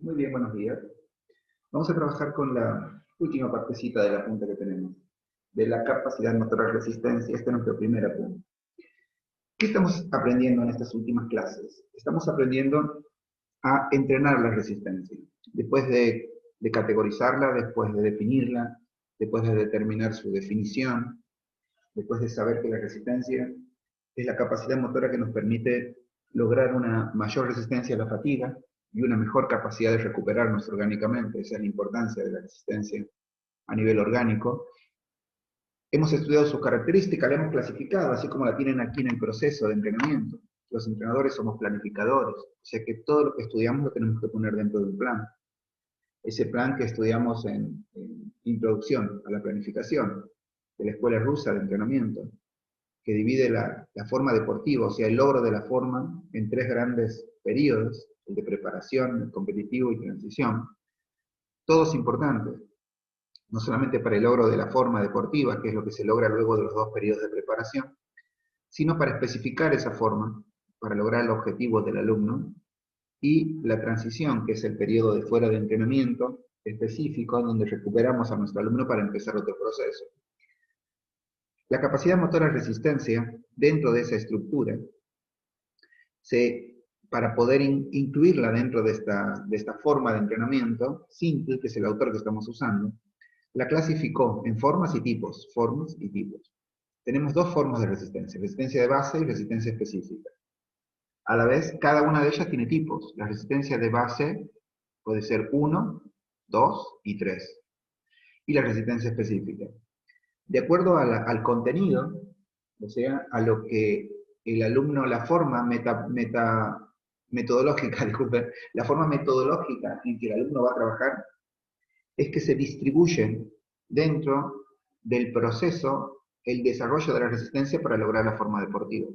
Muy bien, buenos días. Vamos a trabajar con la última partecita de la punta que tenemos, de la capacidad motora de resistencia. Este es nuestro primer apunte. ¿Qué estamos aprendiendo en estas últimas clases? Estamos aprendiendo a entrenar la resistencia. Después de categorizarla, después de definirla, después de determinar su definición, después de saber que la resistencia es la capacidad motora que nos permite lograr una mayor resistencia a la fatiga y una mejor capacidad de recuperarnos orgánicamente. Esa es la importancia de la resistencia a nivel orgánico. Hemos estudiado sus características, la hemos clasificado, así como la tienen aquí en el proceso de entrenamiento. Los entrenadores somos planificadores, o sea que todo lo que estudiamos lo tenemos que poner dentro de un plan. Ese plan que estudiamos en Introducción a la Planificación, de la Escuela Rusa de Entrenamiento, que divide la forma deportiva, o sea, el logro de la forma, en tres grandes periodos, el de preparación, el competitivo y transición. Todos importantes, no solamente para el logro de la forma deportiva, que es lo que se logra luego de los dos periodos de preparación, sino para especificar esa forma, para lograr el objetivo del alumno, y la transición, que es el periodo de fuera de entrenamiento específico, donde recuperamos a nuestro alumno para empezar otro proceso. La capacidad motora de resistencia, dentro de esa estructura, para poder incluirla dentro de esta forma de entrenamiento, Simple, que es el autor que estamos usando, la clasificó en formas y tipos. Tenemos dos formas de resistencia, resistencia de base y resistencia específica. A la vez, cada una de ellas tiene tipos. La resistencia de base puede ser 1, 2 y 3. Y la resistencia específica. De acuerdo al contenido, o sea, a lo que el alumno, la forma metodológica, disculpen, la forma metodológica en que el alumno va a trabajar, es que se distribuyen dentro del proceso el desarrollo de la resistencia para lograr la forma deportiva.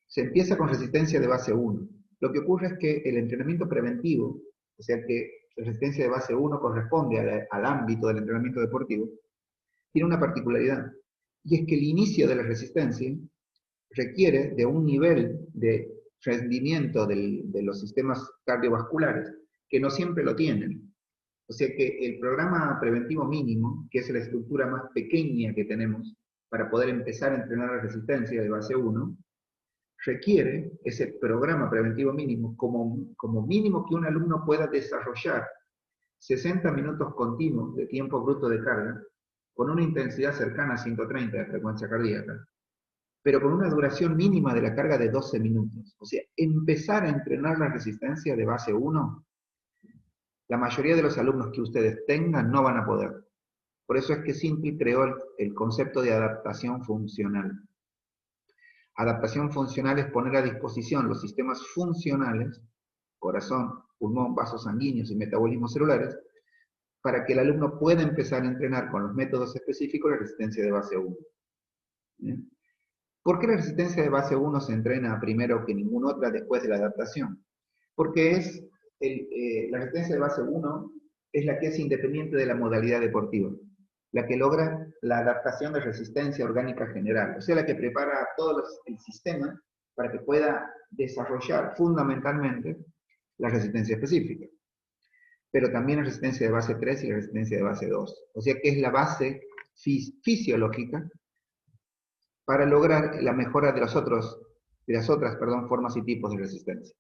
Se empieza con resistencia de base 1. Lo que ocurre es que el entrenamiento preventivo, o sea que la resistencia de base 1 corresponde al ámbito del entrenamiento deportivo, tiene una particularidad, y es que el inicio de la resistencia requiere de un nivel de rendimiento de los sistemas cardiovasculares que no siempre lo tienen. O sea que el programa preventivo mínimo, que es la estructura más pequeña que tenemos para poder empezar a entrenar la resistencia de base 1, requiere ese programa preventivo mínimo como mínimo que un alumno pueda desarrollar 60 minutos continuos de tiempo bruto de carga con una intensidad cercana a 130 de frecuencia cardíaca, pero con una duración mínima de la carga de 12 minutos. O sea, empezar a entrenar la resistencia de base 1, la mayoría de los alumnos que ustedes tengan no van a poder. Por eso es que Simple creó el concepto de adaptación funcional. Adaptación funcional es poner a disposición los sistemas funcionales, corazón, pulmón, vasos sanguíneos y metabolismos celulares, para que el alumno pueda empezar a entrenar con los métodos específicos la resistencia de base 1. ¿Bien? ¿Por qué la resistencia de base 1 se entrena primero que ninguna otra después de la adaptación? Porque la resistencia de base 1 es la que es independiente de la modalidad deportiva, la que logra la adaptación de resistencia orgánica general, o sea, la que prepara todo el sistema para que pueda desarrollar fundamentalmente la resistencia específica. Pero también la resistencia de base 3 y la resistencia de base 2. O sea que es la base fisiológica para lograr la mejora de las otras formas y tipos de resistencia.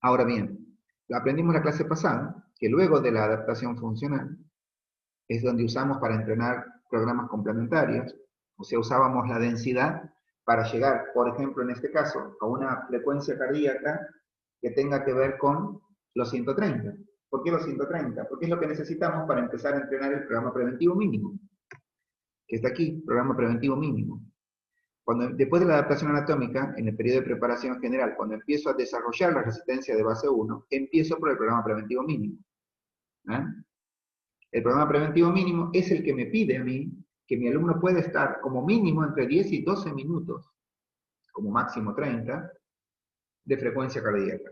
Ahora bien, aprendimos la clase pasada que luego de la adaptación funcional es donde usamos para entrenar programas complementarios, o sea, usábamos la densidad para llegar, por ejemplo, en este caso, a una frecuencia cardíaca que tenga que ver con los 130. ¿Por qué los 130? Porque es lo que necesitamos para empezar a entrenar el programa preventivo mínimo, que está aquí, programa preventivo mínimo. Después de la adaptación anatómica, en el periodo de preparación general, cuando empiezo a desarrollar la resistencia de base 1, empiezo por el programa preventivo mínimo. ¿Eh? El programa preventivo mínimo es el que me pide a mí que mi alumno pueda estar como mínimo entre 10 y 12 minutos, como máximo 30, de frecuencia cardíaca.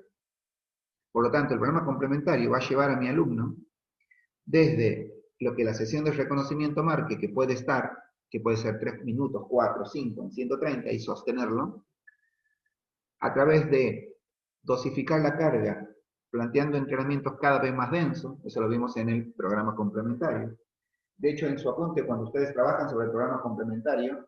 Por lo tanto, el programa complementario va a llevar a mi alumno desde lo que la sesión de reconocimiento marque, que puede ser 3 minutos, 4, 5, en 130 y sostenerlo, a través de dosificar la carga planteando entrenamientos cada vez más densos, eso lo vimos en el programa complementario. De hecho, en su apunte, cuando ustedes trabajan sobre el programa complementario,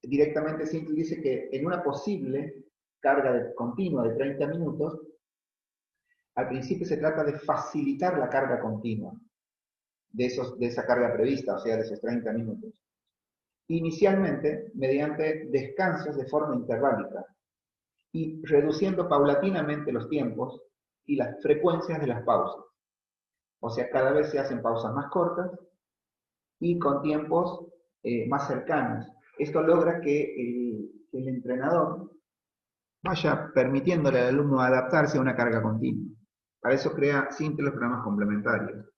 directamente Simple dice que en una posible carga continua de 30 minutos, al principio se trata de facilitar la carga continua de esa carga prevista, o sea, de esos 30 minutos. Inicialmente, mediante descansos de forma interválica y reduciendo paulatinamente los tiempos y las frecuencias de las pausas. O sea, cada vez se hacen pausas más cortas y con tiempos más cercanos. Esto logra que el entrenador vaya permitiéndole al alumno adaptarse a una carga continua. Para eso crea Simple los programas complementarios.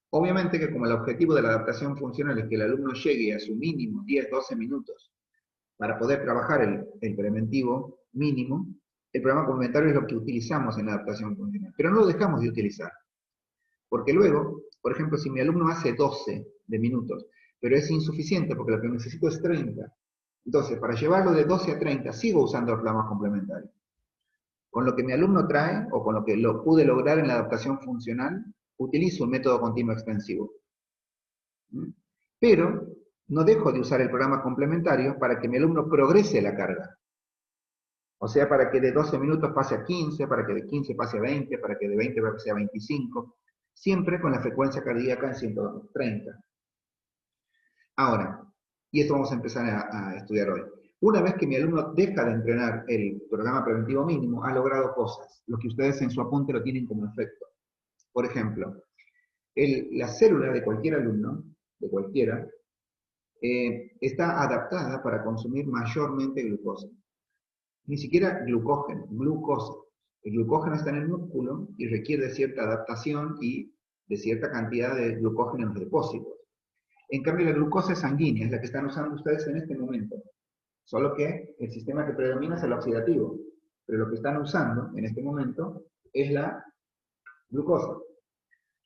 Obviamente que como el objetivo de la adaptación funcional es que el alumno llegue a su mínimo 10-12 minutos para poder trabajar el preventivo mínimo, el programa complementario es lo que utilizamos en la adaptación funcional. Pero no lo dejamos de utilizar. Porque luego, por ejemplo, si mi alumno hace 12 de minutos, pero es insuficiente porque lo que necesito es 30, entonces para llevarlo de 12 a 30 sigo usando los programas complementarios. Con lo que mi alumno trae, o con lo que lo pude lograr en la adaptación funcional, utilizo un método continuo extensivo. Pero no dejo de usar el programa complementario para que mi alumno progrese la carga. O sea, para que de 12 minutos pase a 15, para que de 15 pase a 20, para que de 20 pase a 25, siempre con la frecuencia cardíaca en 130. Ahora, y esto vamos a empezar a estudiar hoy. Una vez que mi alumno deja de entrenar el programa preventivo mínimo, ha logrado cosas, lo que ustedes en su apunte lo tienen como efecto. Por ejemplo, la célula de cualquier alumno, de cualquiera, está adaptada para consumir mayormente glucosa. Ni siquiera glucógeno, glucosa. El glucógeno está en el músculo y requiere de cierta adaptación y de cierta cantidad de glucógeno en los depósitos. En cambio, la glucosa sanguínea es la que están usando ustedes en este momento. Solo que el sistema que predomina es el oxidativo. Pero lo que están usando en este momento es la glucosa.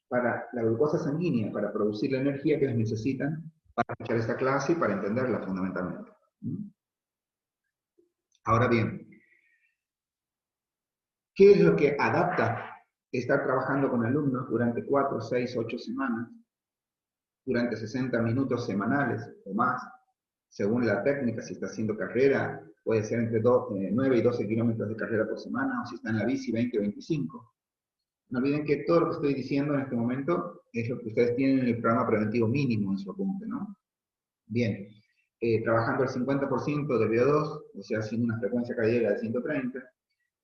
Para la glucosa sanguínea, para producir la energía que necesitan para escuchar esta clase y para entenderla fundamentalmente. Ahora bien, ¿qué es lo que adapta estar trabajando con alumnos durante 4, 6, 8 semanas, durante 60 minutos semanales o más, según la técnica? Si está haciendo carrera, puede ser entre 9 y 12 kilómetros de carrera por semana, o si está en la bici, 20 o 25. No olviden que todo lo que estoy diciendo en este momento es lo que ustedes tienen en el programa preventivo mínimo en su apunte, ¿no? Bien, trabajando el 50% de VO2, o sea, sin una frecuencia cardíaca de 130,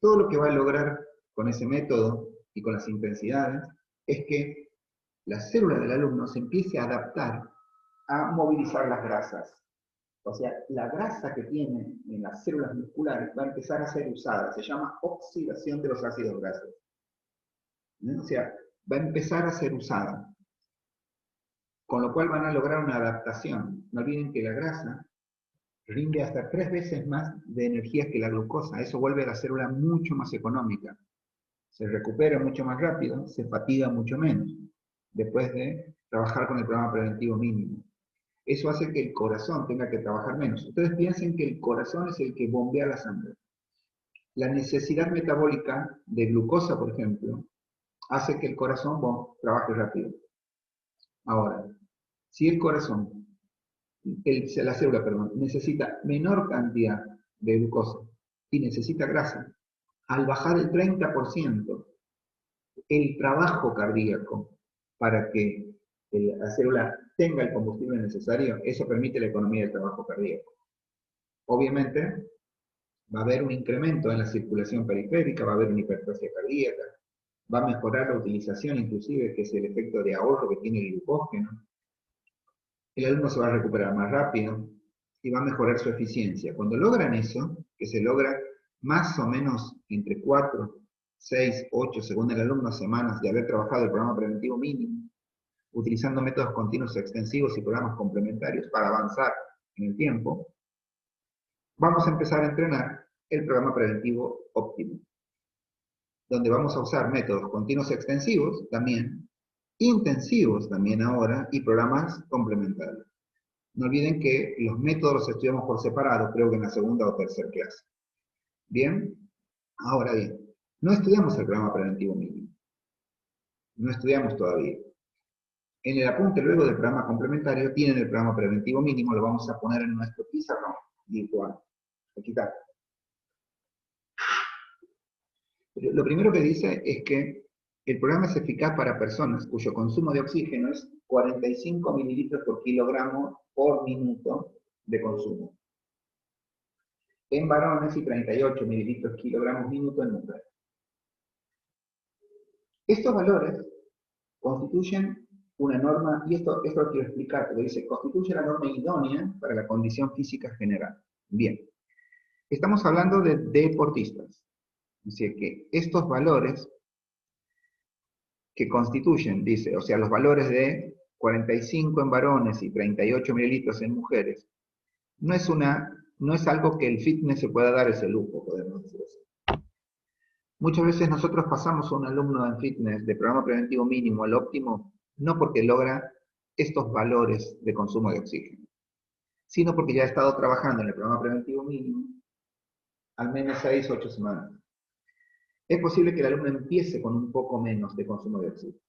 todo lo que va a lograr con ese método y con las intensidades es que la célula del alumno se empiece a adaptar a movilizar las grasas. O sea, la grasa que tiene en las células musculares va a empezar a ser usada, se llama oxidación de los ácidos grasos. O sea, va a empezar a ser usada. Con lo cual van a lograr una adaptación. No olviden que la grasa rinde hasta 3 veces más de energía que la glucosa. Eso vuelve a la célula mucho más económica. Se recupera mucho más rápido, se fatiga mucho menos, después de trabajar con el programa preventivo mínimo. Eso hace que el corazón tenga que trabajar menos. Ustedes piensen que el corazón es el que bombea la sangre. La necesidad metabólica de glucosa, por ejemplo, hace que el corazón trabaje rápido. Ahora, si el corazón, la célula, perdón, necesita menor cantidad de glucosa y necesita grasa, al bajar el 30% el trabajo cardíaco para que la célula tenga el combustible necesario, eso permite la economía del trabajo cardíaco. Obviamente, va a haber un incremento en la circulación periférica, va a haber una hipertrofia cardíaca, va a mejorar la utilización inclusive, que es el efecto de ahorro que tiene el glucógeno. El alumno se va a recuperar más rápido y va a mejorar su eficiencia. Cuando logran eso, que se logra más o menos entre 4, 6, 8, según el alumno, semanas de haber trabajado el programa preventivo mínimo, utilizando métodos continuos extensivos y programas complementarios para avanzar en el tiempo, vamos a empezar a entrenar el programa preventivo óptimo, donde vamos a usar métodos continuos extensivos también, intensivos también ahora, y programas complementarios. No olviden que los métodos los estudiamos por separado, creo que en la segunda o tercera clase. Bien, ahora bien, No estudiamos el programa preventivo mínimo. No estudiamos todavía. En el apunte luego del programa complementario tienen el programa preventivo mínimo, lo vamos a poner en nuestro pizarrón virtual. Aquí está. Lo primero que dice es que el programa es eficaz para personas cuyo consumo de oxígeno es 45 mililitros por kilogramo por minuto de consumo en varones y 38 mililitros kilogramos minuto en mujeres. Estos valores constituyen una norma, y esto lo quiero explicar, porque dice, constituye la norma idónea para la condición física general. Bien, estamos hablando de deportistas. Así que estos valores que constituyen, dice, o sea, los valores de 45 en varones y 38 mililitros en mujeres, no es algo que el fitness se pueda dar ese lujo, podemos decir así. Muchas veces nosotros pasamos a un alumno en fitness de programa preventivo mínimo al óptimo, no porque logra estos valores de consumo de oxígeno, sino porque ya ha estado trabajando en el programa preventivo mínimo al menos 6 o 8 semanas. Es posible que el alumno empiece con un poco menos de consumo de oxígeno.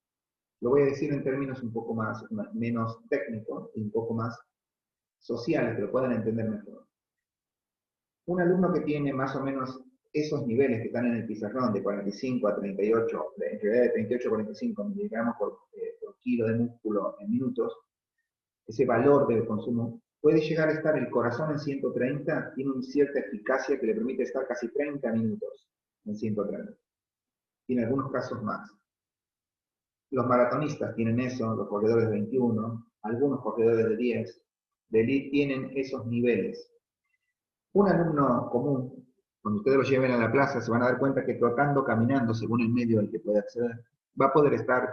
Lo voy a decir en términos un poco menos técnicos y un poco más sociales, que lo puedan entender mejor. Un alumno que tiene más o menos esos niveles que están en el pizarrón, de 45 a 38, en realidad de 38 a 45 miligramos por kilo de músculo en minutos, ese valor de consumo, puede llegar a estar el corazón en 130, tiene una cierta eficacia que le permite estar casi 30 minutos en 130. Y en algunos casos más. Los maratonistas tienen eso, los corredores de 21, algunos corredores de 10, de elite tienen esos niveles. Un alumno común, cuando ustedes lo lleven a la plaza, se van a dar cuenta que trotando, caminando, según el medio al que puede acceder, va a poder estar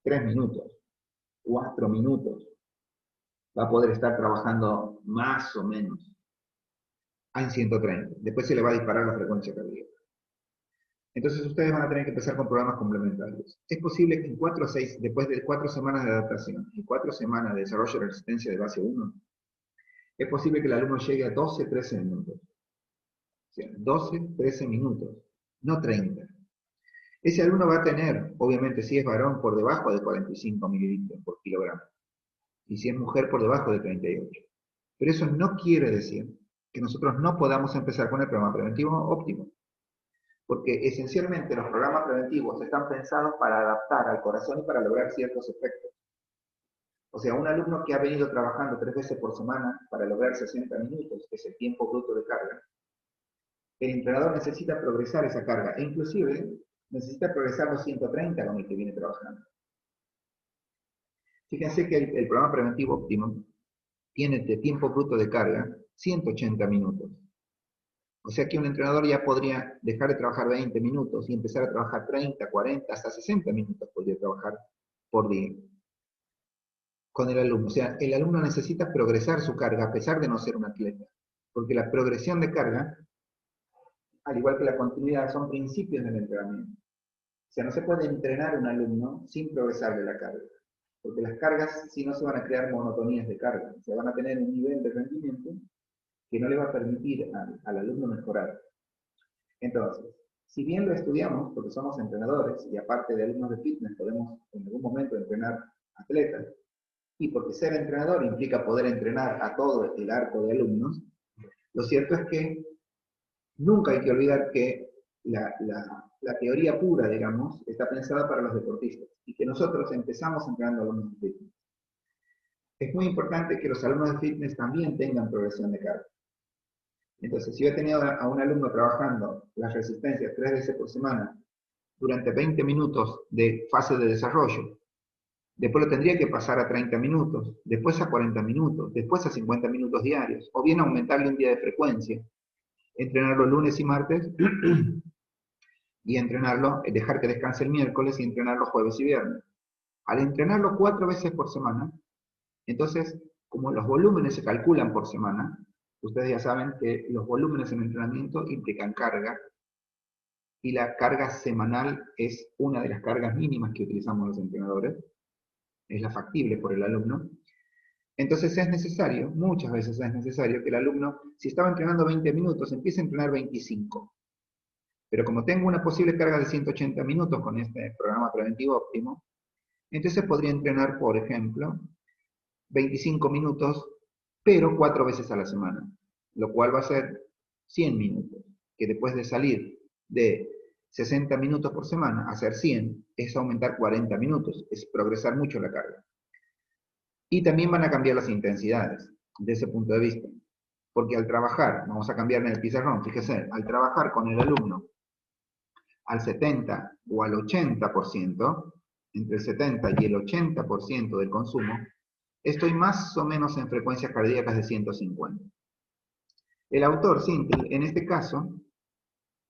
3 minutos, 4 minutos, va a poder estar trabajando más o menos en 130. Después se le va a disparar la frecuencia cardíaca. Entonces ustedes van a tener que empezar con programas complementarios. Es posible que en 4 o 6, después de 4 semanas de adaptación y 4 semanas de desarrollo de resistencia de base 1, es posible que el alumno llegue a 12, 13 minutos. O sea, 12, 13 minutos, no 30. Ese alumno va a tener, obviamente si es varón, por debajo de 45 mililitros por kilogramo. Y si es mujer, por debajo de 38. Pero eso no quiere decir que nosotros no podamos empezar con el programa preventivo óptimo. Porque esencialmente los programas preventivos están pensados para adaptar al corazón y para lograr ciertos efectos. O sea, un alumno que ha venido trabajando 3 veces por semana para lograr 60 minutos, que es el tiempo bruto de carga, el entrenador necesita progresar esa carga, e inclusive necesita progresar los 130 con el que viene trabajando. Fíjense que el programa preventivo óptimo tiene de tiempo bruto de carga 180 minutos. O sea que un entrenador ya podría dejar de trabajar 20 minutos y empezar a trabajar 30, 40, hasta 60 minutos podría trabajar por día con el alumno. O sea, el alumno necesita progresar su carga a pesar de no ser un atleta. Porque la progresión de carga, al igual que la continuidad, son principios del entrenamiento. O sea, no se puede entrenar a un alumno sin progresarle la carga. Porque las cargas, si no, se van a crear monotonías de carga. O sea, van a tener un nivel de rendimiento que no le va a permitir al alumno mejorar. Entonces, si bien lo estudiamos, porque somos entrenadores, y aparte de alumnos de fitness, podemos en algún momento entrenar atletas, y porque ser entrenador implica poder entrenar a todo el arco de alumnos, lo cierto es que nunca hay que olvidar que la teoría pura, digamos, está pensada para los deportistas, y que nosotros empezamos entrenando a alumnos de fitness. Es muy importante que los alumnos de fitness también tengan progresión de carga. Entonces, si yo he tenido a un alumno trabajando las resistencias 3 veces por semana durante 20 minutos de fase de desarrollo, después lo tendría que pasar a 30 minutos, después a 40 minutos, después a 50 minutos diarios, o bien aumentarle un día de frecuencia, entrenarlo lunes y martes, y entrenarlo, dejar que descanse el miércoles y entrenarlo jueves y viernes. Al entrenarlo 4 veces por semana, entonces, como los volúmenes se calculan por semana, ustedes ya saben que los volúmenes en entrenamiento implican carga, y la carga semanal es una de las cargas mínimas que utilizamos los entrenadores, es la factible por el alumno. Entonces es necesario, muchas veces es necesario, que el alumno, si estaba entrenando 20 minutos, empiece a entrenar 25. Pero como tengo una posible carga de 180 minutos con este programa preventivo óptimo, entonces podría entrenar, por ejemplo, 25 minutos, pero 4 veces a la semana, lo cual va a ser 100 minutos, que después de salir de 60 minutos por semana a hacer 100, es aumentar 40 minutos, es progresar mucho la carga. Y también van a cambiar las intensidades, de ese punto de vista. Porque al trabajar, vamos a cambiar en el pizarrón, fíjese, al trabajar con el alumno al 70 o al 80%, entre el 70 y el 80% del consumo, estoy más o menos en frecuencias cardíacas de 150. El autor, Sintel, en este caso,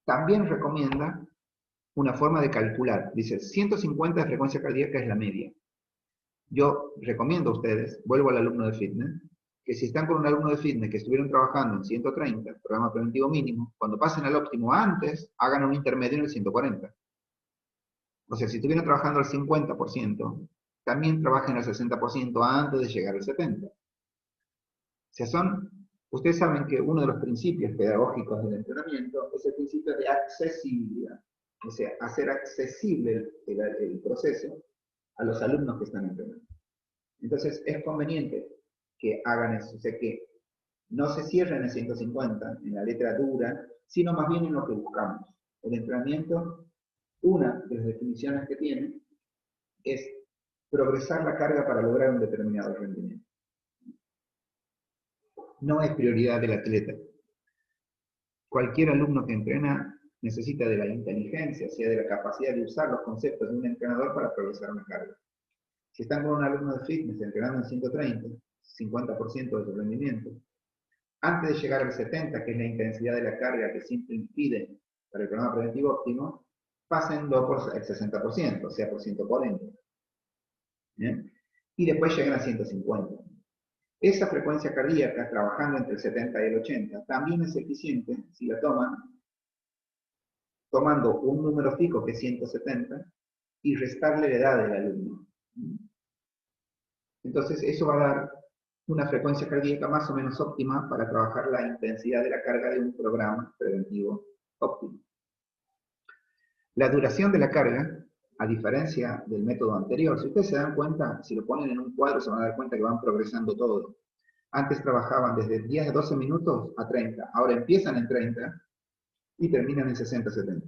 también recomienda una forma de calcular. Dice, 150 de frecuencia cardíaca es la media. Yo recomiendo a ustedes, vuelvo al alumno de fitness, que si están con un alumno de fitness que estuvieron trabajando en 130, programa preventivo mínimo, cuando pasen al óptimo antes, hagan un intermedio en el 140. O sea, si estuvieron trabajando al 50%, también trabajen al 60% antes de llegar al 70%. O sea, ustedes saben que uno de los principios pedagógicos del entrenamiento es el principio de accesibilidad. O sea, hacer accesible el proceso a los alumnos que están entrenando. Entonces, es conveniente que hagan eso. O sea, que no se cierren en 150, en la letra dura, sino más bien en lo que buscamos. El entrenamiento, una de las definiciones que tiene, es progresar la carga para lograr un determinado rendimiento. No es prioridad del atleta. Cualquier alumno que entrena necesita de la inteligencia, o sea, de la capacidad de usar los conceptos de un entrenador para progresar una carga. Si están con un alumno de fitness entrenando en 130, 50% de su rendimiento, antes de llegar al 70, que es la intensidad de la carga que siempre impide para el programa preventivo óptimo, pasen por el 60%, o sea, por 140. ¿Bien? Y después llegan a 150. Esa frecuencia cardíaca, trabajando entre el 70 y el 80, también es eficiente si la toman tomando un número fijo que es 170 y restarle la edad del alumno. Entonces eso va a dar una frecuencia cardíaca más o menos óptima para trabajar la intensidad de la carga de un programa preventivo óptimo. La duración de la carga, a diferencia del método anterior, si ustedes se dan cuenta, si lo ponen en un cuadro se van a dar cuenta que van progresando todo. Antes trabajaban desde 10 a 12 minutos a 30, ahora empiezan en 30 y terminan en 60-70.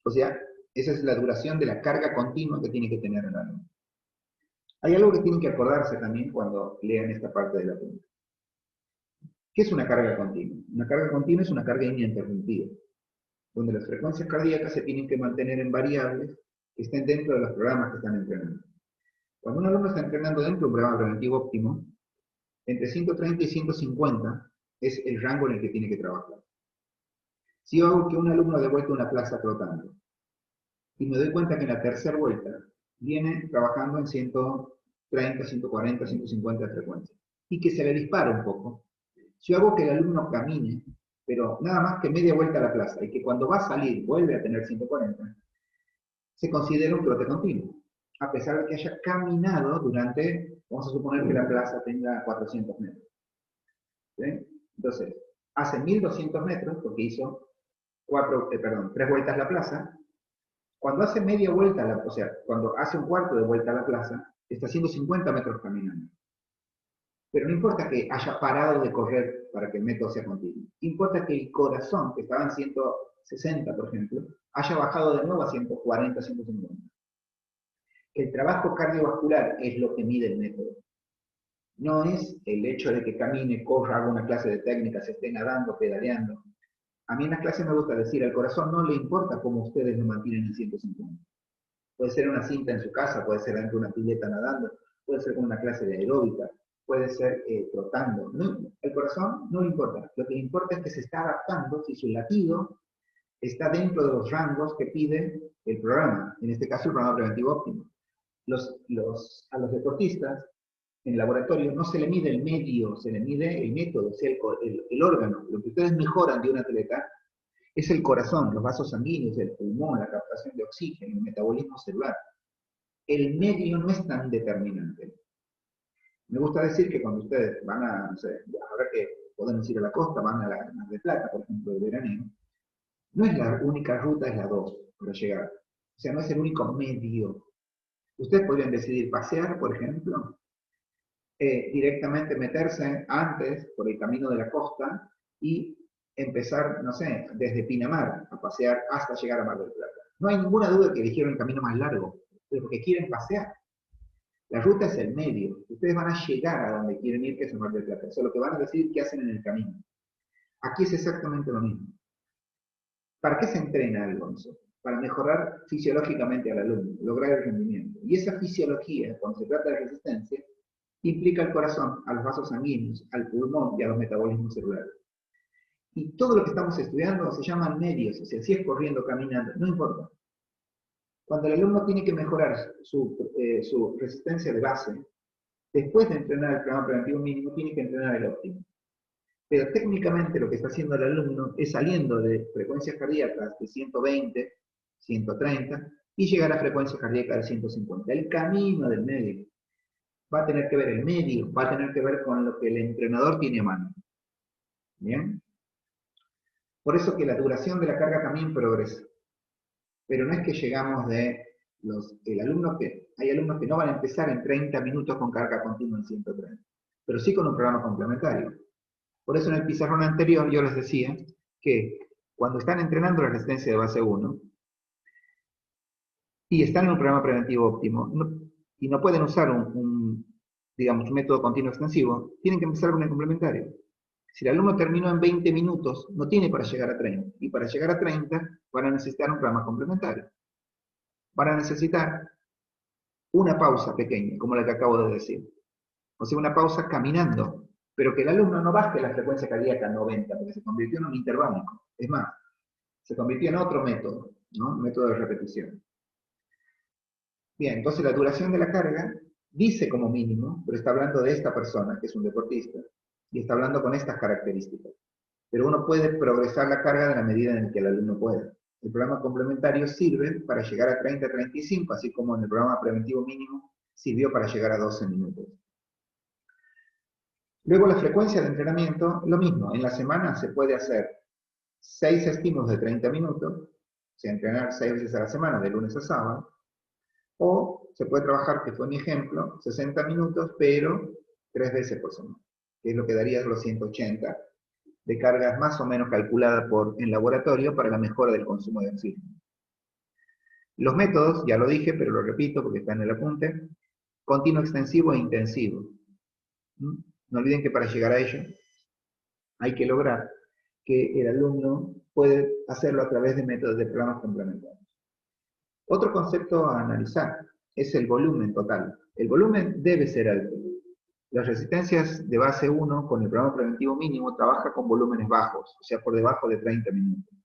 O sea, esa es la duración de la carga continua que tiene que tener el alumno. Hay algo que tienen que acordarse también cuando lean esta parte de la pregunta. ¿Qué es una carga continua? Una carga continua es una carga ininterrumpida, donde las frecuencias cardíacas se tienen que mantener en variables que estén dentro de los programas que están entrenando. Cuando un alumno está entrenando dentro de un programa preventivo óptimo, entre 130 y 150 es el rango en el que tiene que trabajar. Si yo hago que un alumno dé vuelta una plaza flotando, y me doy cuenta que en la tercera vuelta viene trabajando en 130, 140, 150 de frecuencia, y que se le dispara un poco, si yo hago que el alumno camine, pero nada más que media vuelta a la plaza, y que cuando va a salir vuelve a tener 140, se considera un trote continuo, a pesar de que haya caminado durante, vamos a suponer que la plaza tenga 400 metros. ¿Sí? Entonces, hace 1200 metros, porque hizo 3 vueltas la plaza. Cuando hace media vuelta, o sea, cuando hace un cuarto de vuelta a la plaza, está haciendo 50 metros caminando. Pero no importa que haya parado de correr para que el método sea continuo. Importa que el corazón, que estaba en 160, por ejemplo, haya bajado de nuevo a 140, 150. El trabajo cardiovascular es lo que mide el método. No es el hecho de que camine, corra, haga una clase de técnicas, esté nadando, pedaleando. A mí en las clases me gusta decir, al corazón no le importa cómo ustedes lo mantienen en 150. Puede ser una cinta en su casa, puede ser dentro de una pileta nadando, puede ser con una clase de aeróbica, puede ser trotando. No, el corazón no le importa. Lo que le importa es que se está adaptando si su latido está dentro de los rangos que pide el programa, en este caso el programa preventivo óptimo. A los deportistas en laboratorio no se le mide el medio, se le mide el método, o sea, el órgano. Lo que ustedes mejoran de un atleta es el corazón, los vasos sanguíneos, el pulmón, la captación de oxígeno, el metabolismo celular. El medio no es tan determinante. Me gusta decir que cuando ustedes van a, no sé, ahora que podemos ir a la costa, van a la Mar del Plata, por ejemplo, de veraneo, No es la única ruta, es la 2 para llegar. O sea, no es el único medio. Ustedes podrían decidir pasear, por ejemplo, directamente meterse antes por el camino de la costa y empezar, no sé, desde Pinamar a pasear hasta llegar a Mar del Plata. No hay ninguna duda que eligieron el camino más largo, pero porque quieren pasear. La ruta es el medio. Ustedes van a llegar a donde quieren ir, que es el Mar del Plata. Eso es lo que van a decidir qué hacen en el camino. Aquí es exactamente lo mismo. ¿Para qué se entrena Alonso? Para mejorar fisiológicamente al alumno, lograr el rendimiento. Y esa fisiología, cuando se trata de resistencia, implica al corazón, a los vasos sanguíneos, al pulmón y a los metabolismos celulares. Y todo lo que estamos estudiando se llaman medios, o sea, si es corriendo, caminando, no importa. Cuando el alumno tiene que mejorar su resistencia de base, después de entrenar el programa preventivo mínimo, tiene que entrenar el óptimo. Pero técnicamente lo que está haciendo el alumno es saliendo de frecuencias cardíacas de 120, 130, y llegar a frecuencias cardíacas de 150. El camino del medio va a tener que ver el medio, va a tener que ver con lo que el entrenador tiene a mano. ¿Bien? Por eso que la duración de la carga también progresa. Pero no es que llegamos de hay alumnos que no van a empezar en 30 minutos con carga continua en 130, pero sí con un programa complementario. Por eso en el pizarrón anterior yo les decía que cuando están entrenando la resistencia de base 1 y están en un programa preventivo óptimo y no pueden usar digamos, un método continuo extensivo, tienen que empezar con el complementario. Si el alumno terminó en 20 minutos, no tiene para llegar a 30. Y para llegar a 30 van a necesitar un programa complementario. Van a necesitar una pausa pequeña, como la que acabo de decir. O sea, una pausa caminando, pero que el alumno no baje la frecuencia cardíaca a 90, porque se convirtió en un interválico. Es más, se convirtió en otro método, ¿no? Un método de repetición. Bien, entonces la duración de la carga dice como mínimo, pero está hablando de esta persona, que es un deportista, y está hablando con estas características. Pero uno puede progresar la carga de la medida en que el alumno pueda. El programa complementario sirve para llegar a 30-35, así como en el programa preventivo mínimo sirvió para llegar a 12 minutos. Luego la frecuencia de entrenamiento, lo mismo. En la semana se puede hacer 6 estímulos de 30 minutos, o sea, entrenar 6 veces a la semana, de lunes a sábado, o se puede trabajar, que fue mi ejemplo, 60 minutos, pero 3 veces por semana, que es lo que daría los 180 de cargas más o menos calculadas en laboratorio para la mejora del consumo de oxígeno. Los métodos, ya lo dije, pero lo repito porque está en el apunte, continuo extensivo e intensivo. No olviden que para llegar a ello hay que lograr que el alumno puede hacerlo a través de métodos de programas complementarios. Otro concepto a analizar es el volumen total. El volumen debe ser alto. Las resistencias de base 1 con el programa preventivo mínimo trabaja con volúmenes bajos, o sea, por debajo de 30 minutos.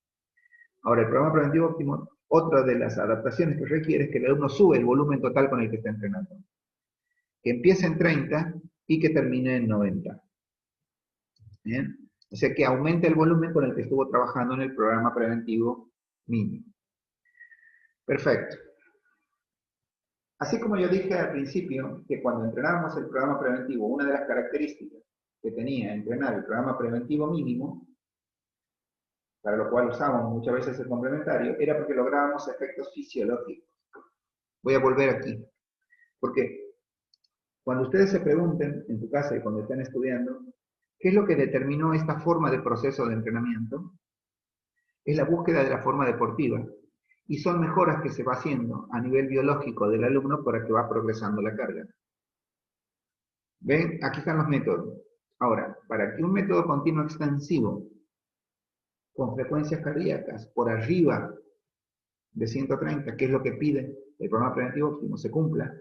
Ahora, el programa preventivo óptimo, otra de las adaptaciones que requiere es que el alumno sube el volumen total con el que está entrenando. Que empiece en 30 y que termine en 90. ¿Bien? O sea, que aumente el volumen con el que estuvo trabajando en el programa preventivo mínimo. Perfecto. Así como yo dije al principio, que cuando entrenábamos el programa preventivo, una de las características que tenía entrenar el programa preventivo mínimo, para lo cual usábamos muchas veces el complementario, era porque lográbamos efectos fisiológicos. Voy a volver aquí, porque cuando ustedes se pregunten en tu casa y cuando estén estudiando, ¿qué es lo que determinó esta forma de proceso de entrenamiento? Es la búsqueda de la forma deportiva. Y son mejoras que se va haciendo a nivel biológico del alumno para que va progresando la carga. ¿Ven? Aquí están los métodos. Ahora, para que un método continuo extensivo con frecuencias cardíacas por arriba de 130, que es lo que pide el programa preventivo óptimo, se cumpla,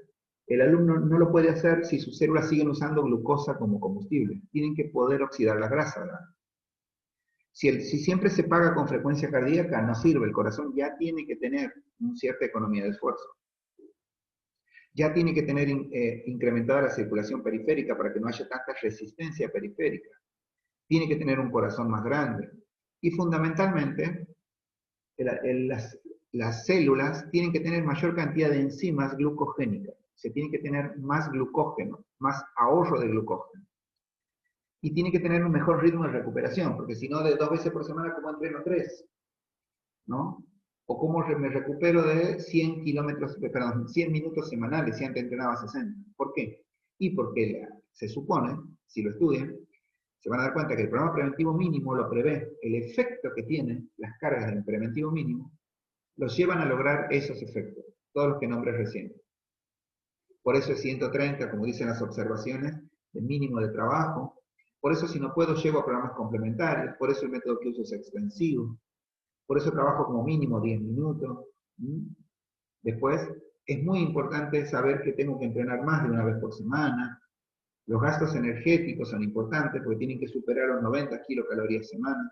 el alumno no lo puede hacer si sus células siguen usando glucosa como combustible. Tienen que poder oxidar la grasa, ¿verdad? Si siempre se paga con frecuencia cardíaca, no sirve. El corazón ya tiene que tener una cierta economía de esfuerzo. Ya tiene que tener incrementada la circulación periférica para que no haya tanta resistencia periférica. Tiene que tener un corazón más grande. Y fundamentalmente, las células tienen que tener mayor cantidad de enzimas glucogénicas. Se tiene que tener más glucógeno, más ahorro de glucógeno. Y tiene que tener un mejor ritmo de recuperación, porque si no, de 2 veces por semana, ¿cómo entreno 3? ¿no? O cómo me recupero de 100 kilómetros, perdón, 100 minutos semanales si antes entrenaba 60. ¿Por qué? Y porque se supone, si lo estudian, se van a dar cuenta que el programa preventivo mínimo lo prevé. El efecto que tienen las cargas del preventivo mínimo los llevan a lograr esos efectos, todos los que nombré recién. Por eso es 130, como dicen las observaciones, de mínimo de trabajo. Por eso si no puedo, llevo a programas complementarios. Por eso el método que uso es extensivo. Por eso trabajo como mínimo 10 minutos. Después, es muy importante saber que tengo que entrenar más de una vez por semana. Los gastos energéticos son importantes porque tienen que superar los 90 kilocalorías semana.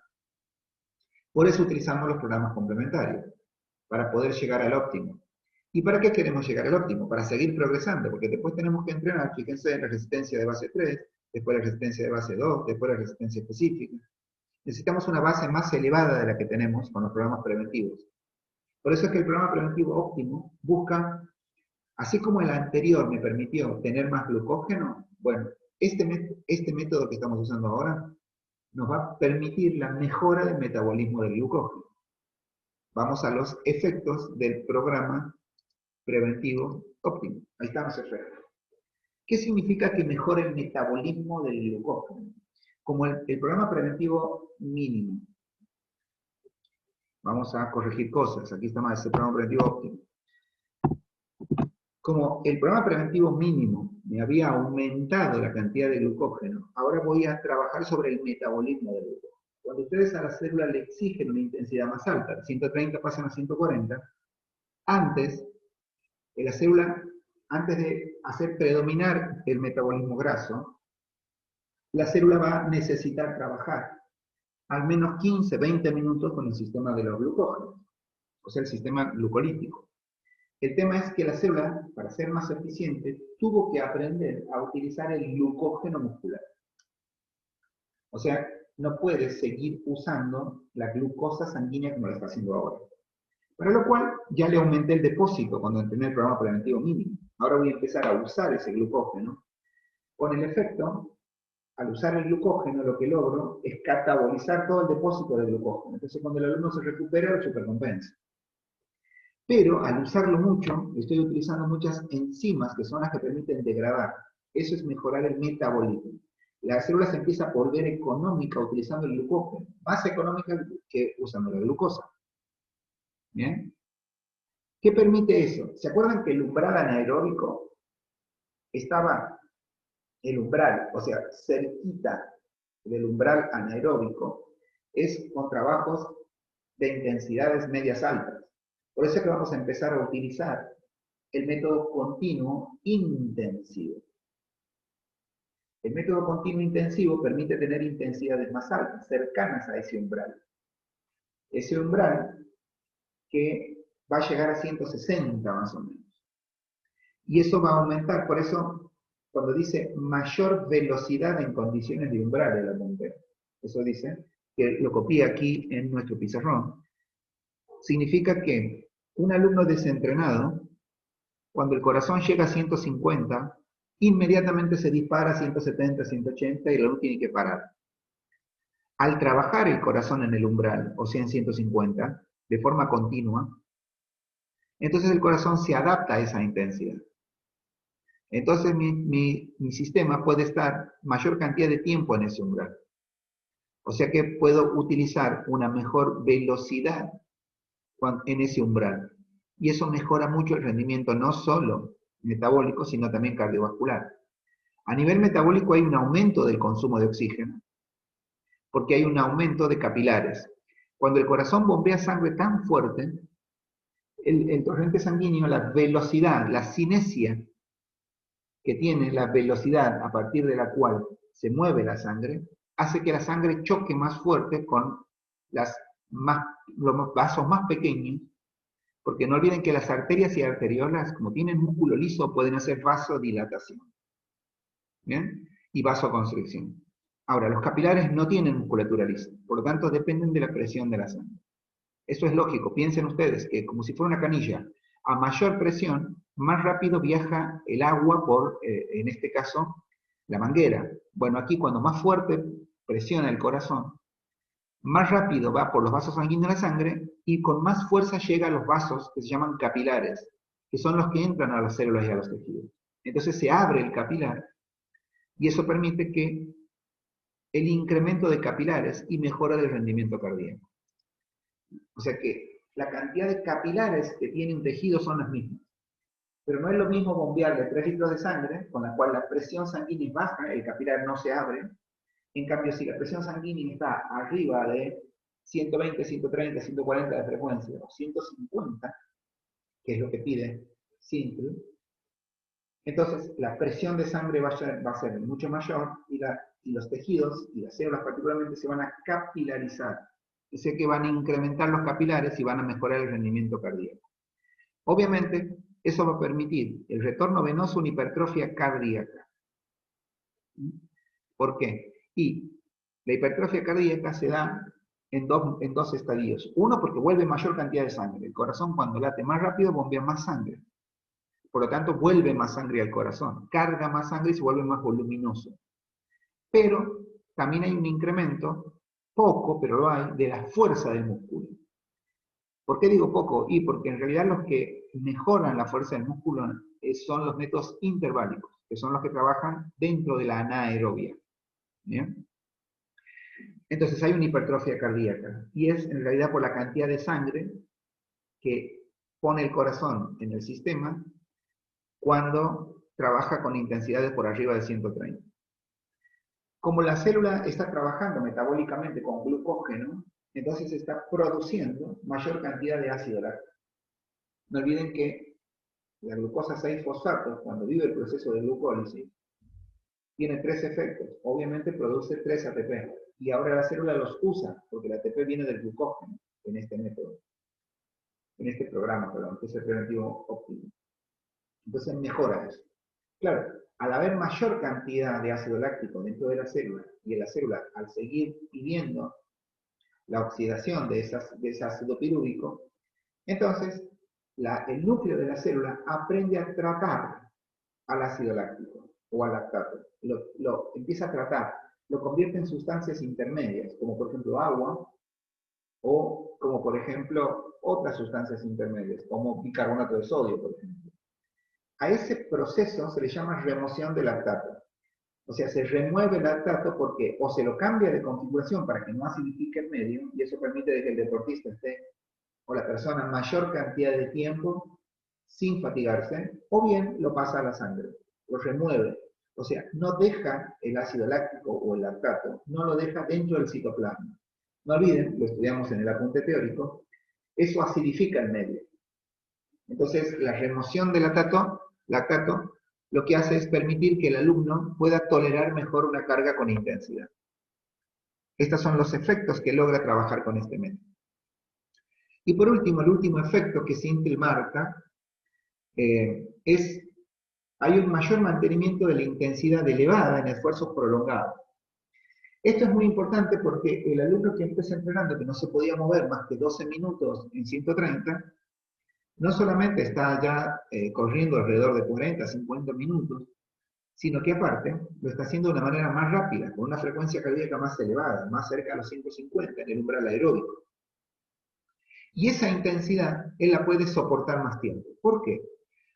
Por eso utilizamos los programas complementarios, para poder llegar al óptimo. ¿Y para qué queremos llegar al óptimo? Para seguir progresando, porque después tenemos que entrenar, fíjense, en la resistencia de base 3, después la resistencia de base 2, después la resistencia específica. Necesitamos una base más elevada de la que tenemos con los programas preventivos. Por eso es que el programa preventivo óptimo busca, así como el anterior me permitió tener más glucógeno, bueno, este método que estamos usando ahora nos va a permitir la mejora del metabolismo del glucógeno. Vamos a los efectos del programa preventivo óptimo. Ahí están los efectos. ¿Qué significa que mejore el metabolismo del glucógeno? Como el programa preventivo mínimo. Vamos a corregir cosas. Aquí está más el programa preventivo óptimo. Como el programa preventivo mínimo me había aumentado la cantidad de glucógeno, ahora voy a trabajar sobre el metabolismo del glucógeno. Cuando ustedes a la célula le exigen una intensidad más alta, de 130 pasan a 140, antes la célula, antes de hacer predominar el metabolismo graso, la célula va a necesitar trabajar al menos 15, 20 minutos con el sistema de los glucógenos, o sea, el sistema glucolítico. El tema es que la célula, para ser más eficiente, tuvo que aprender a utilizar el glucógeno muscular. O sea, no puede seguir usando la glucosa sanguínea como lo está haciendo ahora. Para lo cual ya le aumenté el depósito cuando entrené el programa preventivo mínimo. Ahora voy a empezar a usar ese glucógeno. Con el efecto, al usar el glucógeno, lo que logro es catabolizar todo el depósito de glucógeno. Entonces, cuando el alumno se recupera, lo supercompensa. Pero al usarlo mucho, estoy utilizando muchas enzimas que son las que permiten degradar. Eso es mejorar el metabolismo. La célula se empieza a volver económica utilizando el glucógeno, más económica que usando la glucosa. ¿Bien? ¿Qué permite eso? ¿Se acuerdan que el umbral anaeróbico estaba, el umbral, o sea, cerquita del umbral anaeróbico, es con trabajos de intensidades medias altas? Por eso es que vamos a empezar a utilizar el método continuo intensivo. El método continuo intensivo permite tener intensidades más altas, cercanas a ese umbral. Ese umbral que va a llegar a 160 más o menos. Y eso va a aumentar, por eso cuando dice mayor velocidad en condiciones de umbral de la montaña, eso dice, que lo copié aquí en nuestro pizarrón, significa que un alumno desentrenado, cuando el corazón llega a 150, inmediatamente se dispara a 170, 180 y el alumno tiene que parar. Al trabajar el corazón en el umbral, o sea en 150, de forma continua, entonces el corazón se adapta a esa intensidad. Entonces mi sistema puede estar mayor cantidad de tiempo en ese umbral. O sea que puedo utilizar una mejor velocidad en ese umbral. Y eso mejora mucho el rendimiento, no solo metabólico, sino también cardiovascular. A nivel metabólico hay un aumento del consumo de oxígeno, porque hay un aumento de capilares. Cuando el corazón bombea sangre tan fuerte, el torrente sanguíneo, la velocidad, la cinesia que tiene, la velocidad a partir de la cual se mueve la sangre, hace que la sangre choque más fuerte con los vasos más pequeños, porque no olviden que las arterias y arteriolas, como tienen músculo liso, pueden hacer vasodilatación, ¿bien? Y vasoconstricción. Ahora, los capilares no tienen musculatura lisa, por lo tanto dependen de la presión de la sangre. Eso es lógico, piensen ustedes que como si fuera una canilla, a mayor presión, más rápido viaja el agua por, en este caso, la manguera. Bueno, aquí cuando más fuerte presiona el corazón, más rápido va por los vasos sanguíneos de la sangre y con más fuerza llega a los vasos que se llaman capilares, que son los que entran a las células y a los tejidos. Entonces se abre el capilar y eso permite que el incremento de capilares y mejora del rendimiento cardíaco. O sea que la cantidad de capilares que tiene un tejido son las mismas. Pero no es lo mismo bombearle 3 litros de sangre, con la cual la presión sanguínea baja, el capilar no se abre. En cambio, si la presión sanguínea está arriba de 120, 130, 140 de frecuencia, o 150, que es lo que pide Simple, entonces la presión de sangre va a ser mucho mayor y los tejidos y las células particularmente se van a capilarizar. Es decir, que van a incrementar los capilares y van a mejorar el rendimiento cardíaco. Obviamente, eso va a permitir el retorno venoso a una hipertrofia cardíaca. ¿Por qué? Y la hipertrofia cardíaca se da en dos estadios. Uno, porque vuelve mayor cantidad de sangre. El corazón, cuando late más rápido, bombea más sangre. Por lo tanto, vuelve más sangre al corazón. Carga más sangre y se vuelve más voluminoso. Pero también hay un incremento, poco, pero lo hay, de la fuerza del músculo. ¿Por qué digo poco? Y porque en realidad los que mejoran la fuerza del músculo son los métodos interválicos, que son los que trabajan dentro de la anaerobia. ¿Bien? Entonces hay una hipertrofia cardíaca, y es en realidad por la cantidad de sangre que pone el corazón en el sistema cuando trabaja con intensidades por arriba de 130. Como la célula está trabajando metabólicamente con glucógeno, entonces está produciendo mayor cantidad de ácido láctico. No olviden que la glucosa 6-fosfato, cuando vive el proceso de glucólisis, tiene 3 efectos. Obviamente produce 3 ATP. Y ahora la célula los usa, porque el ATP viene del glucógeno en este método. En este programa, perdón, que es el preventivo óptimo. Entonces mejora eso. Claro, al haber mayor cantidad de ácido láctico dentro de la célula, y la célula al seguir pidiendo la oxidación de ese ácido pirúvico, entonces el núcleo de la célula aprende a tratar al ácido láctico o al lactato. Lo empieza a tratar, lo convierte en sustancias intermedias, como por ejemplo agua, o como por ejemplo otras sustancias intermedias, como bicarbonato de sodio, por ejemplo. A ese proceso se le llama remoción del lactato. O sea, se remueve el lactato porque o se lo cambia de configuración para que no acidifique el medio, y eso permite que el deportista esté, o la persona, mayor cantidad de tiempo sin fatigarse, o bien lo pasa a la sangre, lo remueve. O sea, no deja el ácido láctico o el lactato, no lo deja dentro del citoplasma. No olviden, lo estudiamos en el apunte teórico, eso acidifica el medio. Entonces, la remoción del lactato lo que hace es permitir que el alumno pueda tolerar mejor una carga con intensidad. Estos son los efectos que logra trabajar con este método. Y por último, el último efecto que Simple marca hay un mayor mantenimiento de la intensidad elevada en esfuerzos prolongados. Esto es muy importante porque el alumno que empieza entrenando, que no se podía mover más que 12 minutos en 130, no solamente está ya corriendo alrededor de 40, 50 minutos, sino que aparte lo está haciendo de una manera más rápida, con una frecuencia cardíaca más elevada, más cerca a los 150 en el umbral aeróbico. Y esa intensidad él la puede soportar más tiempo. ¿Por qué?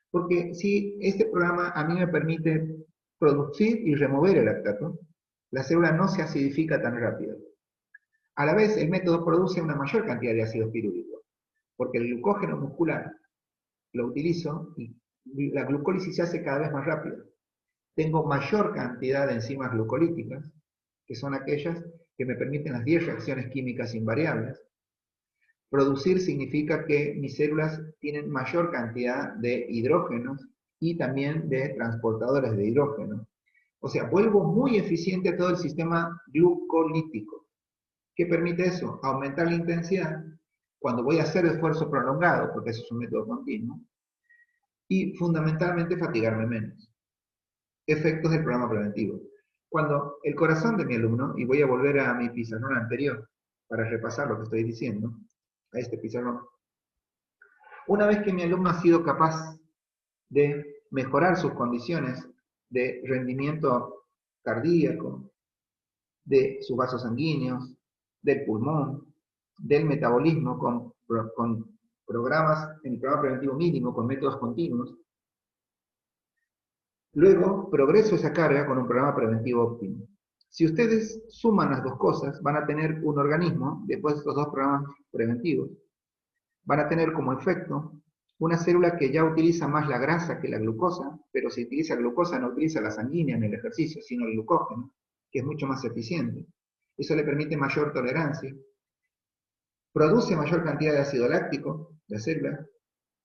Porque si este programa a mí me permite producir y remover el lactato, la célula no se acidifica tan rápido. A la vez, el método produce una mayor cantidad de ácido pirúvico, porque el glucógeno muscular lo utilizo y la glucólisis se hace cada vez más rápida. Tengo mayor cantidad de enzimas glucolíticas, que son aquellas que me permiten las 10 reacciones químicas invariables. Producir significa que mis células tienen mayor cantidad de hidrógenos y también de transportadores de hidrógeno. O sea, vuelvo muy eficiente a todo el sistema glucolítico. ¿Qué permite eso? Aumentar la intensidad cuando voy a hacer esfuerzo prolongado, porque eso es un método continuo, y fundamentalmente fatigarme menos. Efectos del programa preventivo. Cuando el corazón de mi alumno, y voy a volver a mi pizarrón anterior para repasar lo que estoy diciendo, a este pizarrón, una vez que mi alumno ha sido capaz de mejorar sus condiciones de rendimiento cardíaco, de sus vasos sanguíneos, del pulmón, del metabolismo con con programas en el programa preventivo mínimo, con métodos continuos. Luego, progreso esa carga con un programa preventivo óptimo. Si ustedes suman las dos cosas, van a tener un organismo, después de estos dos programas preventivos, van a tener como efecto una célula que ya utiliza más la grasa que la glucosa, pero si utiliza glucosa no utiliza la sanguínea en el ejercicio, sino el glucógeno, que es mucho más eficiente. Eso le permite mayor tolerancia. Produce mayor cantidad de ácido láctico, la célula,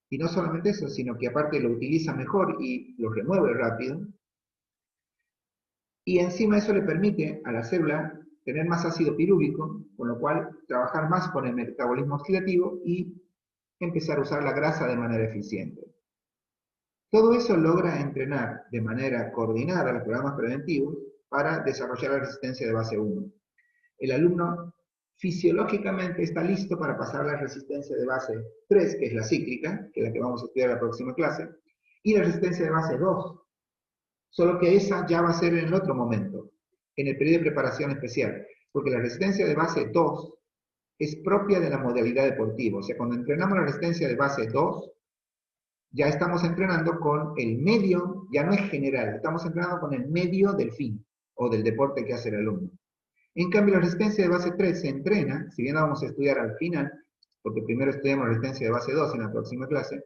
y no solamente eso, sino que aparte lo utiliza mejor y lo remueve rápido. Y encima eso le permite a la célula tener más ácido pirúvico, con lo cual trabajar más con el metabolismo oxidativo y empezar a usar la grasa de manera eficiente. Todo eso logra entrenar de manera coordinada los programas preventivos para desarrollar la resistencia de base 1. El alumno fisiológicamente está listo para pasar la resistencia de base 3, que es la cíclica, que es la que vamos a estudiar en la próxima clase, y la resistencia de base 2, solo que esa ya va a ser en el otro momento, en el periodo de preparación especial, porque la resistencia de base 2 es propia de la modalidad deportiva. O sea, cuando entrenamos la resistencia de base 2, ya estamos entrenando con el medio, ya no es general, estamos entrenando con el medio del fin, o del deporte que hace el alumno. En cambio, la resistencia de base 3 se entrena, si bien la vamos a estudiar al final, porque primero estudiamos la resistencia de base 2 en la próxima clase,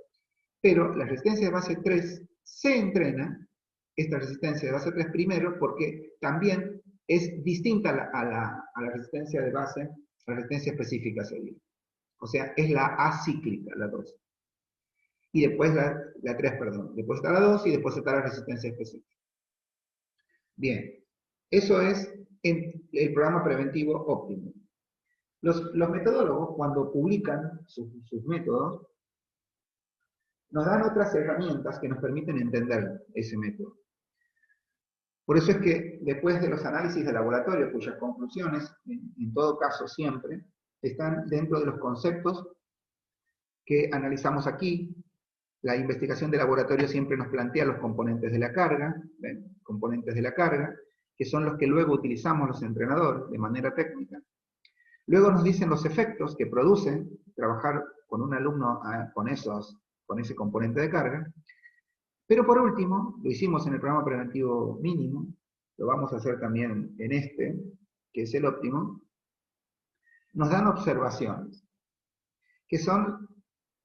pero la resistencia de base 3 se entrena, esta resistencia de base 3 primero, porque también es distinta a la resistencia de base, la resistencia específica sería. O sea, es la acíclica, la 2. Y después la 3, perdón. Después está la 2 y después está la resistencia específica. Bien, eso es el programa preventivo óptimo. Los metodólogos, cuando publican sus métodos, nos dan otras herramientas que nos permiten entender ese método. Por eso es que después de los análisis de laboratorio, cuyas conclusiones, en todo caso siempre, están dentro de los conceptos que analizamos aquí, la investigación de laboratorio siempre nos plantea los componentes de la carga, ¿ven? Componentes de la carga, que son los que luego utilizamos los entrenadores de manera técnica. Luego nos dicen los efectos que producen trabajar con un alumno con ese componente de carga. Pero por último, lo hicimos en el programa preventivo mínimo, lo vamos a hacer también en este, que es el óptimo, nos dan observaciones, que son,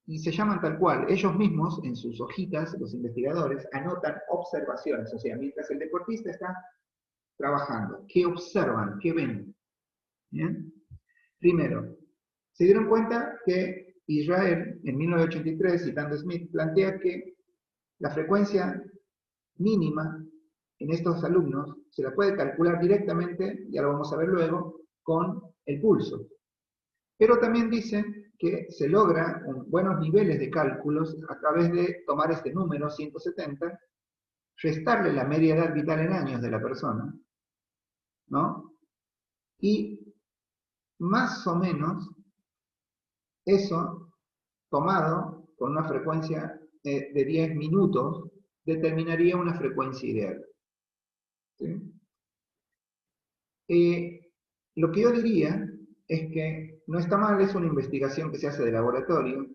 y se llaman tal cual, ellos mismos en sus hojitas, los investigadores, anotan observaciones, o sea, mientras el deportista está trabajando, ¿qué observan? ¿Qué ven? ¿Bien? Primero, se dieron cuenta que Israel, en 1983, citando Smith, plantea que la frecuencia mínima en estos alumnos se la puede calcular directamente, ya lo vamos a ver luego, con el pulso. Pero también dicen que se logra buenos niveles de cálculos a través de tomar este número, 170, restarle la media edad vital en años de la persona, ¿no? Y más o menos eso, tomado con una frecuencia de 10 minutos, determinaría una frecuencia ideal. ¿Sí? Lo que yo diría es que no está mal, es una investigación que se hace de laboratorio,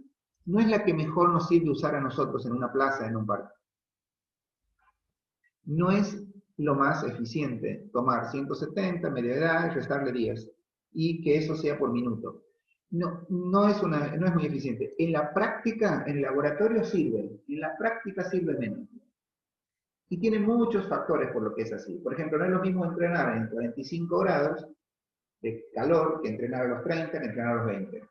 no es la que mejor nos sirve usar a nosotros en una plaza, en un parque. No es lo más eficiente tomar 170, media edad, y restarle 10, y que eso sea por minuto. No es muy eficiente. En la práctica, en el laboratorio sirve, en la práctica sirve menos. Y tiene muchos factores por lo que es así. Por ejemplo, no es lo mismo entrenar en 45 grados de calor que entrenar a los 30, que entrenar a los 20.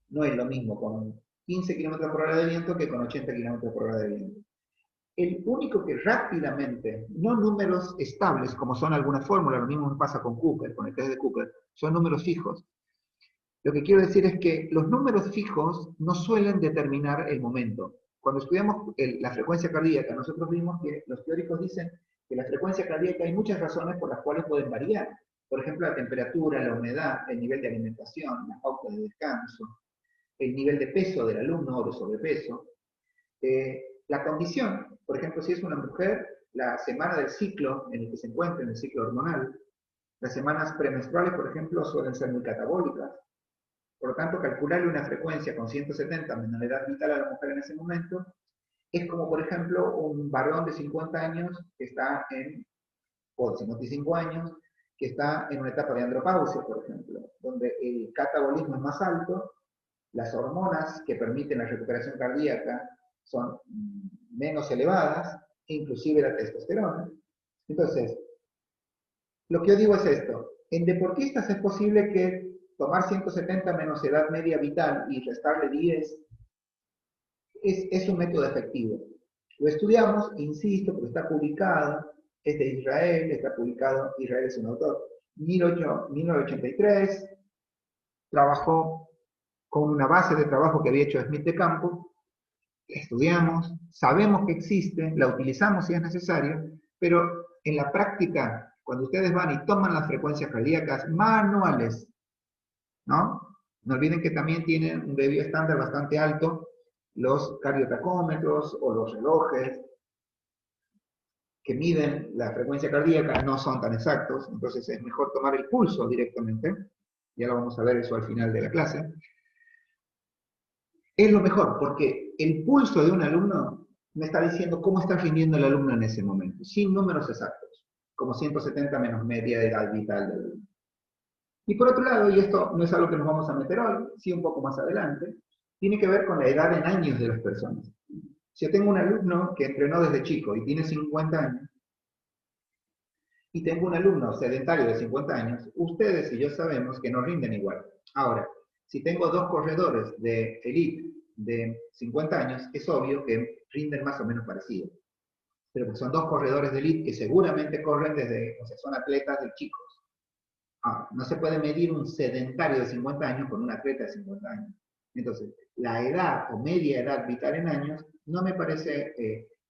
No es lo mismo con 15 km por hora de viento que con 80 km por hora de viento. El único que rápidamente, no números estables como son algunas fórmulas, lo mismo pasa con Cooper, con el test de Cooper, son números fijos. Lo que quiero decir es que los números fijos no suelen determinar el momento. Cuando estudiamos la frecuencia cardíaca, nosotros vimos que los teóricos dicen que la frecuencia cardíaca hay muchas razones por las cuales pueden variar. Por ejemplo, la temperatura, la humedad, el nivel de alimentación, la pauta de descanso, el nivel de peso del alumno o de sobrepeso. La condición, por ejemplo, si es una mujer, la semana del ciclo en el que se encuentra, en el ciclo hormonal, las semanas premenstruales, por ejemplo, suelen ser muy catabólicas. Por lo tanto, calcularle una frecuencia con 170 menos la edad vital a la mujer en ese momento es como, por ejemplo, un varón de 50 años que está o de 55 años, que está en una etapa de andropausia, por ejemplo, donde el catabolismo es más alto, las hormonas que permiten la recuperación cardíaca son menos elevadas, inclusive la testosterona. Entonces, lo que yo digo es esto, en deportistas es posible que tomar 170 menos edad media vital y restarle 10 es un método efectivo. Lo estudiamos, insisto, porque está publicado, es de Israel, está publicado, Israel es un autor, 1983, trabajó con una base de trabajo que había hecho Smith de Campo, estudiamos, sabemos que existe, la utilizamos si es necesario, pero en la práctica, cuando ustedes van y toman las frecuencias cardíacas manuales, ¿no? No olviden que también tienen un debido estándar bastante alto los cardiotacómetros o los relojes que miden la frecuencia cardíaca, no son tan exactos, entonces es mejor tomar el pulso directamente, ya lo vamos a ver eso al final de la clase. Es lo mejor, porque el pulso de un alumno me está diciendo cómo está rindiendo el alumno en ese momento, sin números exactos, como 170 menos media de edad vital del alumno. Y por otro lado, y esto no es algo que nos vamos a meter hoy, sí un poco más adelante, tiene que ver con la edad en años de las personas. Si yo tengo un alumno que entrenó desde chico y tiene 50 años, y tengo un alumno sedentario de 50 años, ustedes y yo sabemos que no rinden igual. Ahora, si tengo dos corredores de elite de 50 años, es obvio que rinden más o menos parecido. Pero son dos corredores de elite que seguramente corren desde, o sea, son atletas de chicos. No se puede medir un sedentario de 50 años con un atleta de 50 años. Entonces, la edad o media edad vital en años no me parece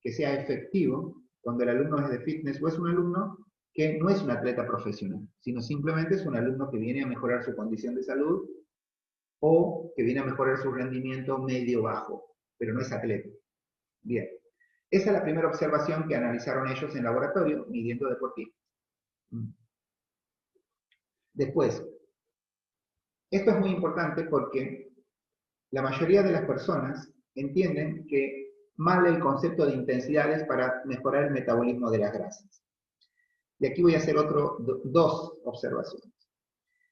que sea efectivo cuando el alumno es de fitness o es un alumno que no es un atleta profesional, sino simplemente es un alumno que viene a mejorar su condición de salud o que viene a mejorar su rendimiento medio-bajo, pero no es atleta. Bien, esa es la primera observación que analizaron ellos en laboratorio midiendo deportistas. Después, esto es muy importante porque la mayoría de las personas entienden que mal el concepto de intensidades para mejorar el metabolismo de las grasas. Y aquí voy a hacer dos observaciones.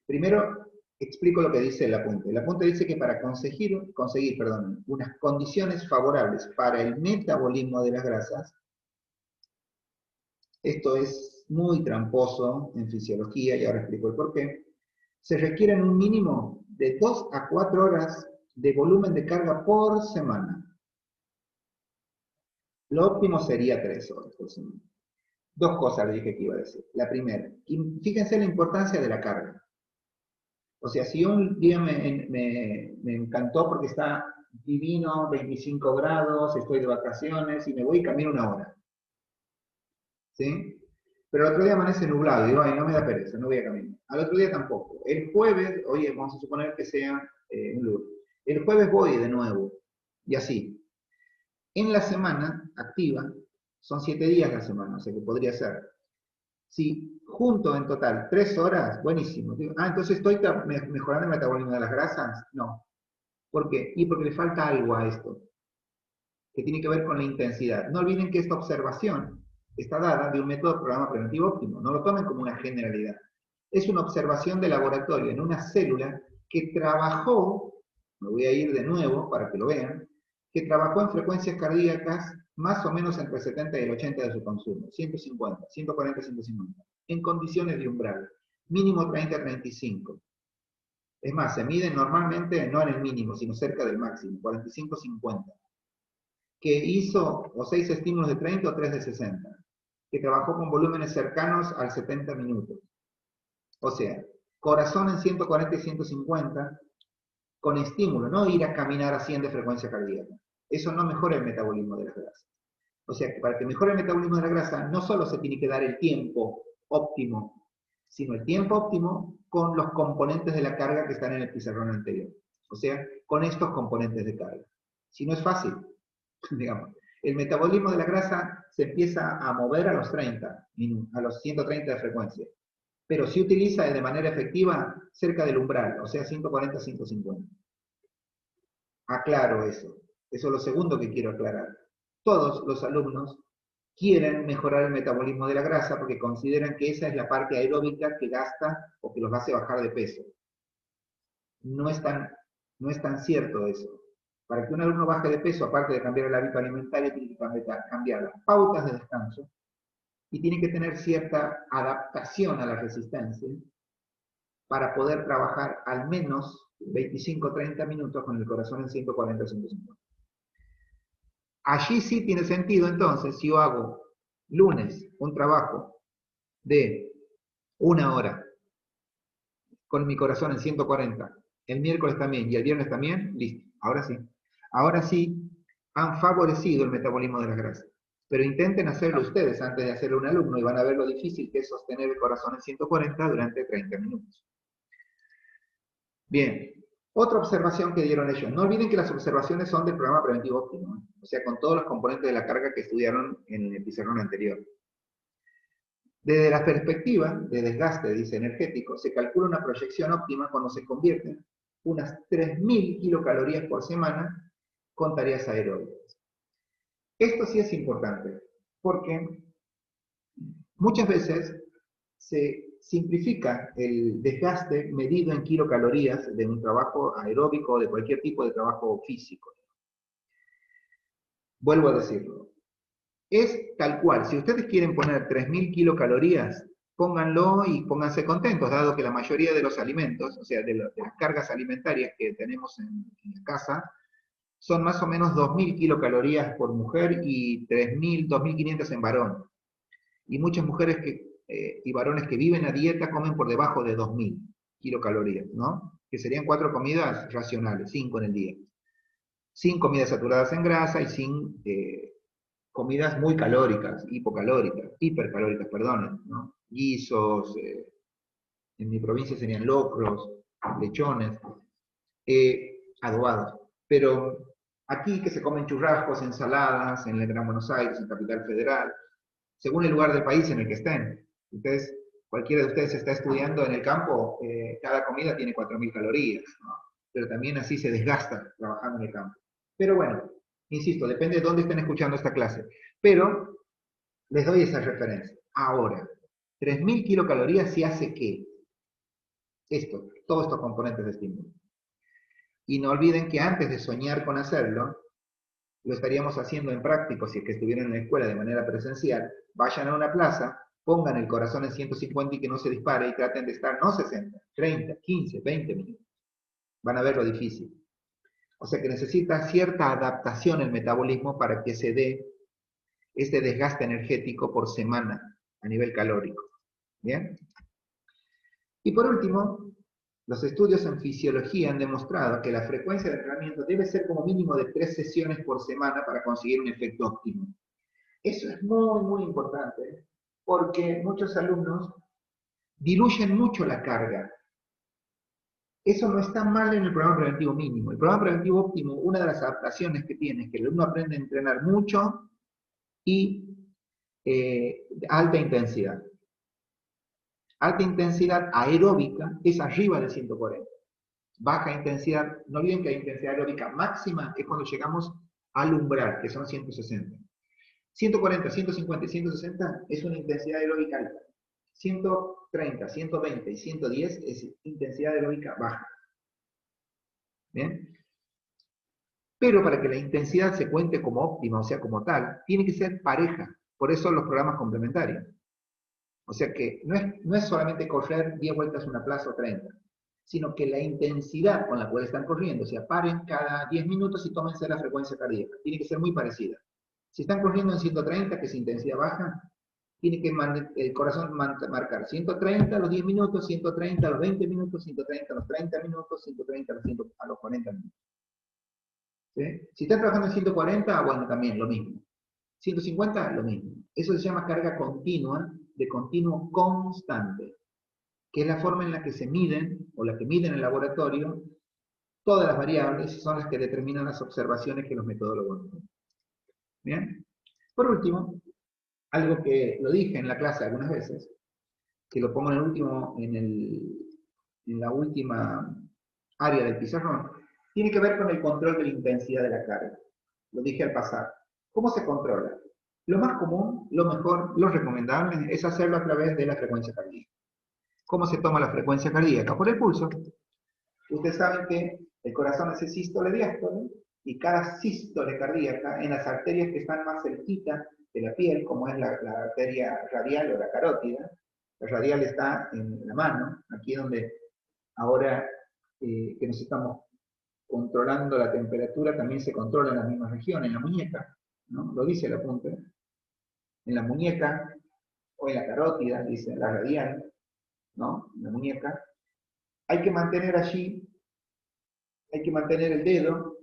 Primero, explico lo que dice el apunte. El apunte dice que para conseguir unas condiciones favorables para el metabolismo de las grasas, esto es muy tramposo en fisiología y ahora explico el porqué, se requieren un mínimo de 2 a 4 horas de volumen de carga por semana. Lo óptimo sería 3 horas por semana. Dos cosas le dije que iba a decir. La primera, fíjense la importancia de la carga. O sea, si un día me encantó porque está divino, 25 grados, estoy de vacaciones y me voy y camino una hora. ¿Sí? Pero el otro día amanece nublado y digo, ay, no me da pereza, no voy a caminar. Al otro día tampoco. El jueves, oye, vamos a suponer que sea un lunes. El jueves voy de nuevo. Y así. En la semana activa, son 7 días la semana, o sea que podría ser. Si junto en total 3 horas, buenísimo. Entonces estoy mejorando el metabolismo de las grasas. No. ¿Por qué? Y porque le falta algo a esto, que tiene que ver con la intensidad. No olviden que esta observación está dada de un método programa preventivo óptimo. No lo tomen como una generalidad. Es una observación de laboratorio en una célula que trabajó, me voy a ir de nuevo para que lo vean, que trabajó en frecuencias cardíacas más o menos entre el 70 y el 80 de su consumo, 150, 140, 150, en condiciones de umbral, mínimo 30 a 35. Es más, se miden normalmente no en el mínimo, sino cerca del máximo, 45, 50. Que hizo o 6 estímulos de 30 o 3 de 60. Que trabajó con volúmenes cercanos al 70 minutos. O sea, corazón en 140 y 150, con estímulo, no ir a caminar a 100 de frecuencia cardíaca. Eso no mejora el metabolismo de las grasas. O sea, que para que mejore el metabolismo de la grasa, no solo se tiene que dar el tiempo óptimo, sino el tiempo óptimo con los componentes de la carga que están en el pizarrón anterior. O sea, con estos componentes de carga. Si no es fácil, digamos. El metabolismo de la grasa se empieza a mover a los 30, a los 130 de frecuencia. pero sí utiliza de manera efectiva cerca del umbral, o sea, 140 a 150. Aclaro eso. Eso es lo segundo que quiero aclarar. Todos los alumnos quieren mejorar el metabolismo de la grasa porque consideran que esa es la parte aeróbica que gasta o que los hace bajar de peso. No es tan cierto eso. Para que un alumno baje de peso, aparte de cambiar el hábito alimentario, tiene que cambiar las pautas de descanso y tiene que tener cierta adaptación a la resistencia para poder trabajar al menos 25-30 minutos con el corazón en 140-150. Allí sí tiene sentido entonces si yo hago lunes un trabajo de 1 hora con mi corazón en 140, el miércoles también y el viernes también, listo, ahora sí. Ahora sí han favorecido el metabolismo de las grasas. Pero intenten hacerlo ustedes antes de hacerlo a un alumno y van a ver lo difícil que es sostener el corazón en 140 durante 30 minutos. Bien, otra observación que dieron ellos. No olviden que las observaciones son del programa preventivo óptimo, ¿eh? O sea, con todos los componentes de la carga que estudiaron en el pizarrón anterior. Desde la perspectiva de desgaste, dice energético, se calcula una proyección óptima cuando se convierten unas 3.000 kilocalorías por semana con tareas aeróbicas. Esto sí es importante, porque muchas veces se simplifica el desgaste medido en kilocalorías de un trabajo aeróbico o de cualquier tipo de trabajo físico. Vuelvo a decirlo. Es tal cual. Si ustedes quieren poner 3.000 kilocalorías, pónganlo y pónganse contentos, dado que la mayoría de los alimentos, o sea, de las cargas alimentarias que tenemos en casa, son más o menos 2.000 kilocalorías por mujer y 3.000, 2.500 en varón. Y muchas mujeres y varones que viven a dieta comen por debajo de 2.000 kilocalorías, ¿no? Que serían 4 comidas racionales, 5 en el día. Sin comidas saturadas en grasa y sin comidas muy calóricas, hipercalóricas, perdón, ¿no? Guisos, en mi provincia serían locros, lechones, adobados. Pero aquí que se comen churrascos, ensaladas, en el Gran Buenos Aires, en Capital Federal, según el lugar del país en el que estén. Ustedes, cualquiera de ustedes está estudiando en el campo, cada comida tiene 4.000 calorías, ¿no? Pero también así se desgasta trabajando en el campo. Pero bueno, insisto, depende de dónde estén escuchando esta clase. Pero les doy esa referencia. Ahora, 3.000 kilocalorías si hace ¿qué? Todos estos componentes de estímulo. Y no olviden que antes de soñar con hacerlo, lo estaríamos haciendo en práctico, si es que estuvieran en la escuela de manera presencial, vayan a una plaza, pongan el corazón en 150 y que no se dispare y traten de estar no 60, 30, 15, 20 minutos. Van a ver lo difícil. O sea que necesita cierta adaptación el metabolismo para que se dé este desgaste energético por semana a nivel calórico. ¿Bien? Y por último, los estudios en fisiología han demostrado que la frecuencia de entrenamiento debe ser como mínimo de 3 sesiones por semana para conseguir un efecto óptimo. Eso es muy, muy importante, porque muchos alumnos diluyen mucho la carga. Eso no está mal en el programa preventivo mínimo. El programa preventivo óptimo, una de las adaptaciones que tiene es que el alumno aprende a entrenar mucho y alta intensidad. Alta intensidad aeróbica es arriba de 140. Baja intensidad, no olviden que la intensidad aeróbica máxima es cuando llegamos al umbral, que son 160. 140, 150 y 160 es una intensidad aeróbica alta. 130, 120 y 110 es intensidad aeróbica baja. ¿Bien? Pero para que la intensidad se cuente como óptima, o sea, como tal, tiene que ser pareja. Por eso los programas complementarios. O sea que no es solamente correr 10 vueltas a una plaza o 30, sino que la intensidad con la cual están corriendo, o sea, paren cada 10 minutos y tómense la frecuencia cardíaca. Tiene que ser muy parecida. Si están corriendo en 130, que es intensidad baja, tiene que el corazón marcar 130 a los 10 minutos, 130 a los 20 minutos, 130 a los 30 minutos, 130 a los 40 minutos. ¿Sí? Si están trabajando en 140, bueno, también lo mismo. 150, lo mismo. Eso se llama carga continua, de continuo constante, que es la forma en la que se miden, o la que miden en el laboratorio, todas las variables son las que determinan las observaciones que los metodólogos hacen. ¿Bien? Por último, algo que lo dije en la clase algunas veces, que lo pongo en el último, en la última área del pizarrón, tiene que ver con el control de la intensidad de la carga. Lo dije al pasar. ¿Cómo se controla? Lo más común, lo mejor, lo recomendable es hacerlo a través de la frecuencia cardíaca. ¿Cómo se toma la frecuencia cardíaca? Por el pulso. Ustedes saben que el corazón hace sístole y diástole, y cada sístole cardíaca en las arterias que están más cerquita de la piel, como es la arteria radial o la carótida, la radial está en la mano, aquí donde ahora que nos estamos controlando la temperatura, también se controla en la misma región, en la muñeca, ¿no? Lo dice el apunte. En la muñeca, o en la carótida, dice la radial, ¿no? En la muñeca. Hay que mantener allí, hay que mantener el dedo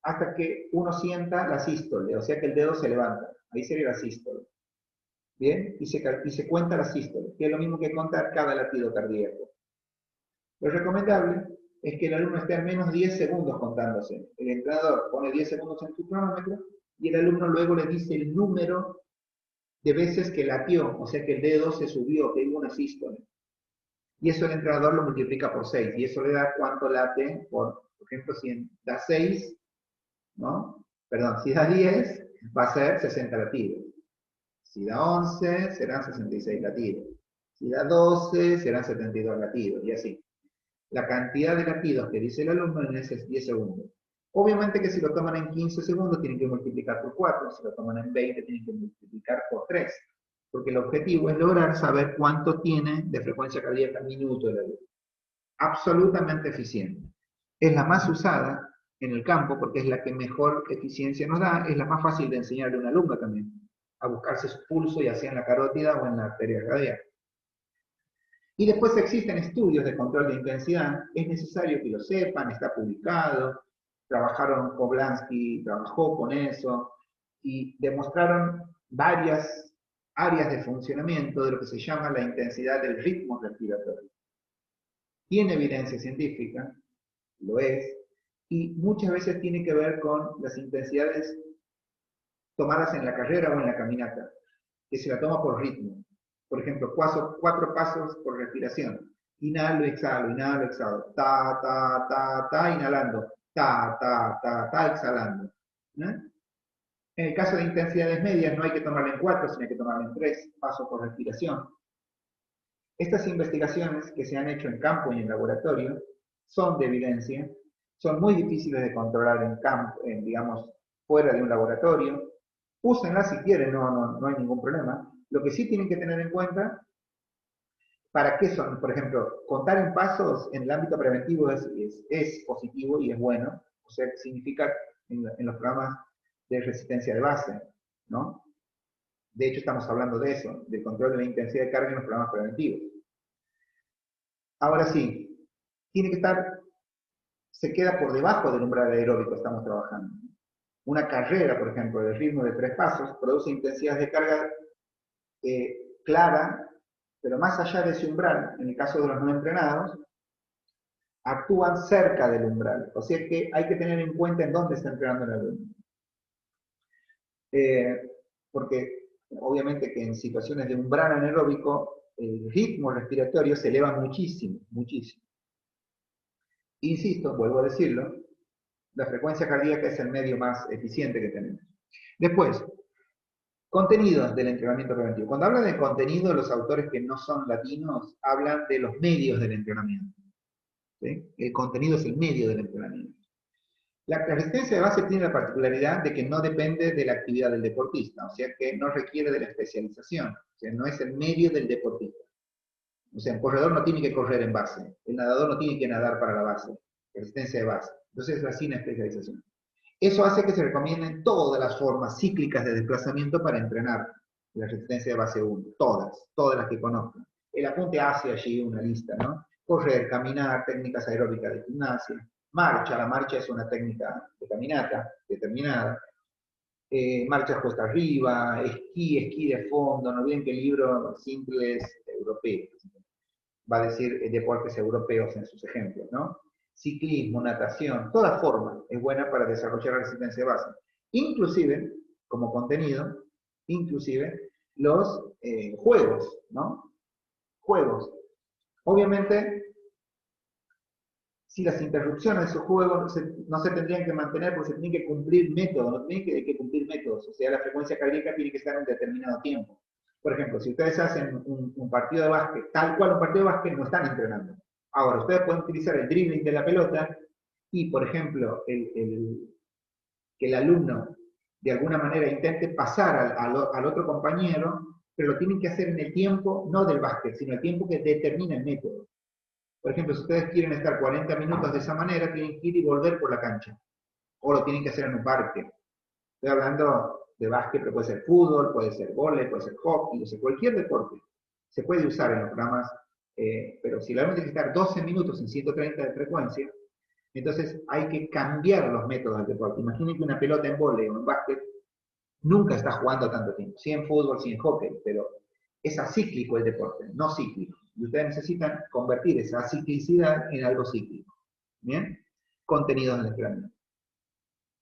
hasta que uno sienta la sístole, o sea que el dedo se levanta. Ahí sería la sístole. ¿Bien? Y se cuenta la sístole, que es lo mismo que contar cada latido cardíaco. Lo recomendable es que el alumno esté al menos 10 segundos contándose. El entrenador pone 10 segundos en su cronómetro y el alumno luego le dice el número de veces que latió, o sea que el dedo se subió, que hubo una sístole. Y eso el entrenador lo multiplica por 6, y eso le da cuánto late, por ejemplo, si da 6, ¿no? Perdón, si da 10, va a ser 60 latidos. Si da 11, serán 66 latidos. Si da 12, serán 72 latidos, y así. La cantidad de latidos que dice el alumno en ese 10 segundos. Obviamente que si lo toman en 15 segundos tienen que multiplicar por 4, si lo toman en 20 tienen que multiplicar por 3, porque el objetivo es lograr saber cuánto tiene de frecuencia cardíaca minuto el alumno. Absolutamente eficiente. Es la más usada en el campo porque es la que mejor eficiencia nos da, es la más fácil de enseñarle a un alumno también, a buscarse su pulso, ya sea en la carótida o en la arteria radial. Y después existen estudios de control de intensidad, es necesario que lo sepan, está publicado, Poblansky trabajó con eso, y demostraron varias áreas de funcionamiento de lo que se llama la intensidad del ritmo respiratorio. Tiene evidencia científica, lo es, y muchas veces tiene que ver con las intensidades tomadas en la carrera o en la caminata, que se la toma por ritmo. Por ejemplo, 4 pasos por respiración. Inhalo, exhalo, ta, ta, ta, ta, inhalando, ta, ta, ta, ta, exhalando. ¿No? En el caso de intensidades medias no hay que tomarla en 4, sino hay que tomarla en 3 pasos por respiración. Estas investigaciones que se han hecho en campo y en laboratorio son de evidencia, son muy difíciles de controlar en campo, digamos, fuera de un laboratorio. Úsenlas si quieren, no hay ningún problema. Lo que sí tienen que tener en cuenta, ¿para qué son? Por ejemplo, contar en pasos en el ámbito preventivo es positivo y es bueno, o sea, significa en los programas de resistencia de base, ¿no? De hecho, estamos hablando de eso, del control de la intensidad de carga en los programas preventivos. Ahora sí, tiene que estar, se queda por debajo del umbral aeróbico que estamos trabajando. Una carrera, por ejemplo, de ritmo de 3 pasos, produce intensidades de carga clara, pero más allá de ese umbral, en el caso de los no entrenados, actúan cerca del umbral. O sea que hay que tener en cuenta en dónde está entrenando el alumno. Porque obviamente que en situaciones de umbral anaeróbico, el ritmo respiratorio se eleva muchísimo, muchísimo. Insisto, vuelvo a decirlo, la frecuencia cardíaca es el medio más eficiente que tenemos. Después, contenidos del entrenamiento preventivo. Cuando hablan de contenido, los autores que no son latinos hablan de los medios del entrenamiento. ¿Sí? El contenido es el medio del entrenamiento. La resistencia de base tiene la particularidad de que no depende de la actividad del deportista, o sea que no requiere de la especialización, o sea, no es el medio del deportista. O sea, el corredor no tiene que correr en base, el nadador no tiene que nadar para la base, resistencia de base. Entonces es la sin especialización. Eso hace que se recomienden todas las formas cíclicas de desplazamiento para entrenar la resistencia de base 1, todas las que conozcan. El apunte hace allí una lista, ¿no? Correr, caminar, técnicas aeróbicas de gimnasia, marcha, la marcha es una técnica de caminata determinada, marcha cuesta arriba, esquí de fondo, no olviden que el libro simple es europeo, va a decir deportes europeos en sus ejemplos, ¿no? Ciclismo, natación, toda forma es buena para desarrollar la resistencia de base. Inclusive, como contenido, inclusive los juegos, ¿no? Juegos. Obviamente, si las interrupciones de esos juegos no se tendrían que mantener porque se tienen que cumplir métodos, no tienen que cumplir métodos, o sea, la frecuencia cardíaca tiene que estar en un determinado tiempo. Por ejemplo, si ustedes hacen un partido de básquet, tal cual un partido de básquet, no están entrenando. Ahora, ustedes pueden utilizar el dribbling de la pelota y, por ejemplo, que el alumno de alguna manera intente pasar al otro compañero, pero lo tienen que hacer en el tiempo, no del básquet, sino el tiempo que determina el método. Por ejemplo, si ustedes quieren estar 40 minutos de esa manera, tienen que ir y volver por la cancha. O lo tienen que hacer en un parque. Estoy hablando de básquet, pero puede ser fútbol, puede ser vóley, puede ser hockey, puede ser cualquier deporte. Se puede usar en los programas, pero si la vamos a estar 12 minutos en 130 de frecuencia, entonces hay que cambiar los métodos del deporte. Imaginen que una pelota en vóley o en básquet nunca está jugando tanto tiempo. Sí en fútbol, sí en hockey, pero es acíclico el deporte, no cíclico. Y ustedes necesitan convertir esa ciclicidad en algo cíclico. ¿Bien? Contenido en el entrenamiento.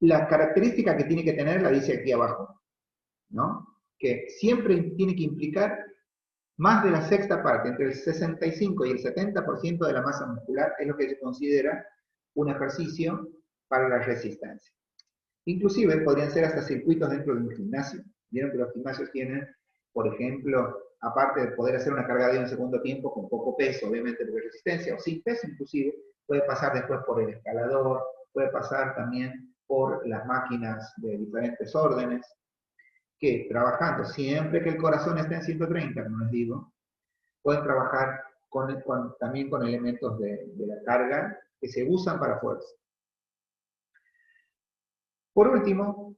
La característica que tiene que tener la dice aquí abajo, ¿no? Que siempre tiene que implicar más de la sexta parte, entre el 65 y el 70% de la masa muscular es lo que se considera un ejercicio para la resistencia. Inclusive podrían ser hasta circuitos dentro de un gimnasio. Vieron que los gimnasios tienen, por ejemplo, aparte de poder hacer una carga de un segundo tiempo con poco peso, obviamente de resistencia, o sin peso inclusive, puede pasar después por el escalador, puede pasar también por las máquinas de diferentes órdenes, que trabajando siempre que el corazón esté en 130, como les digo, pueden trabajar también con elementos de la carga que se usan para fuerza. Por último,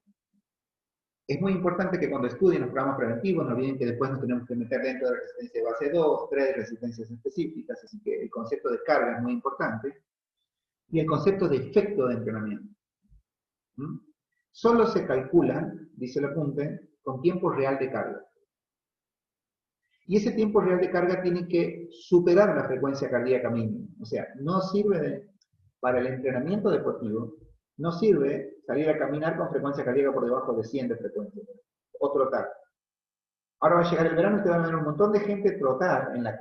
es muy importante que cuando estudien los programas preventivos, no olviden que después nos tenemos que meter dentro de la resistencia de base 2, 3 resistencias específicas, así que el concepto de carga es muy importante, y el concepto de efecto de entrenamiento. Solo se calcula, dice el apunte, con tiempo real de carga. Y ese tiempo real de carga tiene que superar la frecuencia cardíaca mínima. O sea, no sirve para el entrenamiento deportivo, no sirve salir a caminar con frecuencia cardíaca por debajo de 100 de frecuencia, o trotar. Ahora va a llegar el verano y te van a ver un montón de gente trotar en la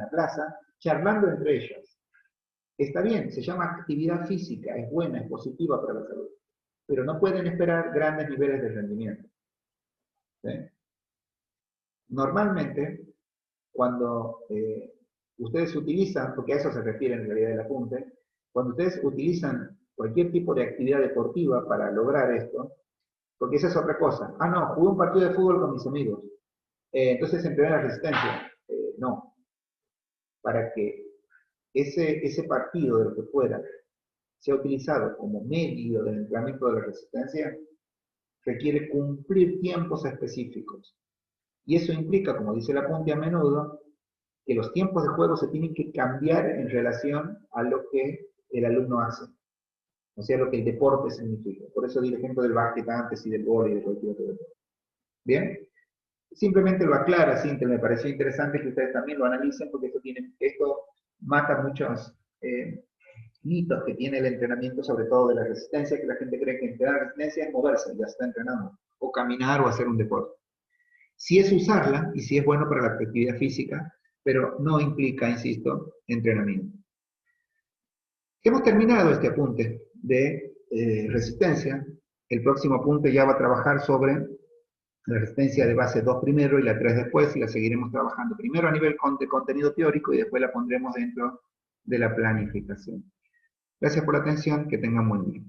plaza, charlando entre ellas. Está bien, se llama actividad física, es buena, es positiva para la salud, pero no pueden esperar grandes niveles de rendimiento. ¿Sí? Normalmente, cuando ustedes utilizan, porque a eso se refiere en realidad el apunte, cuando ustedes utilizan cualquier tipo de actividad deportiva para lograr esto, porque esa es otra cosa. Ah, no, jugué un partido de fútbol con mis amigos. Entonces entrené la resistencia. No. Para que ese partido, de lo que fuera, sea utilizado como medio del entrenamiento de la resistencia, requiere cumplir tiempos específicos. Y eso implica, como dice el apunte a menudo, que los tiempos de juego se tienen que cambiar en relación a lo que el alumno hace. O sea, lo que el deporte significa. Por eso di el ejemplo del básquet antes y del vóley y de cualquier otro deporte. ¿Bien? Simplemente lo aclara, sí, me pareció interesante que ustedes también lo analicen, porque esto mata muchos mitos que tiene el entrenamiento, sobre todo de la resistencia, que la gente cree que entrenar resistencia es moverse, ya se está entrenando, o caminar o hacer un deporte. Sí es usarla, y sí es bueno para la actividad física, pero no implica, insisto, entrenamiento. Hemos terminado este apunte de resistencia. El próximo apunte ya va a trabajar sobre la resistencia de base 2 primero y la 3 después, y la seguiremos trabajando primero a nivel de contenido teórico y después la pondremos dentro de la planificación. Gracias por la atención, que tengan buen día.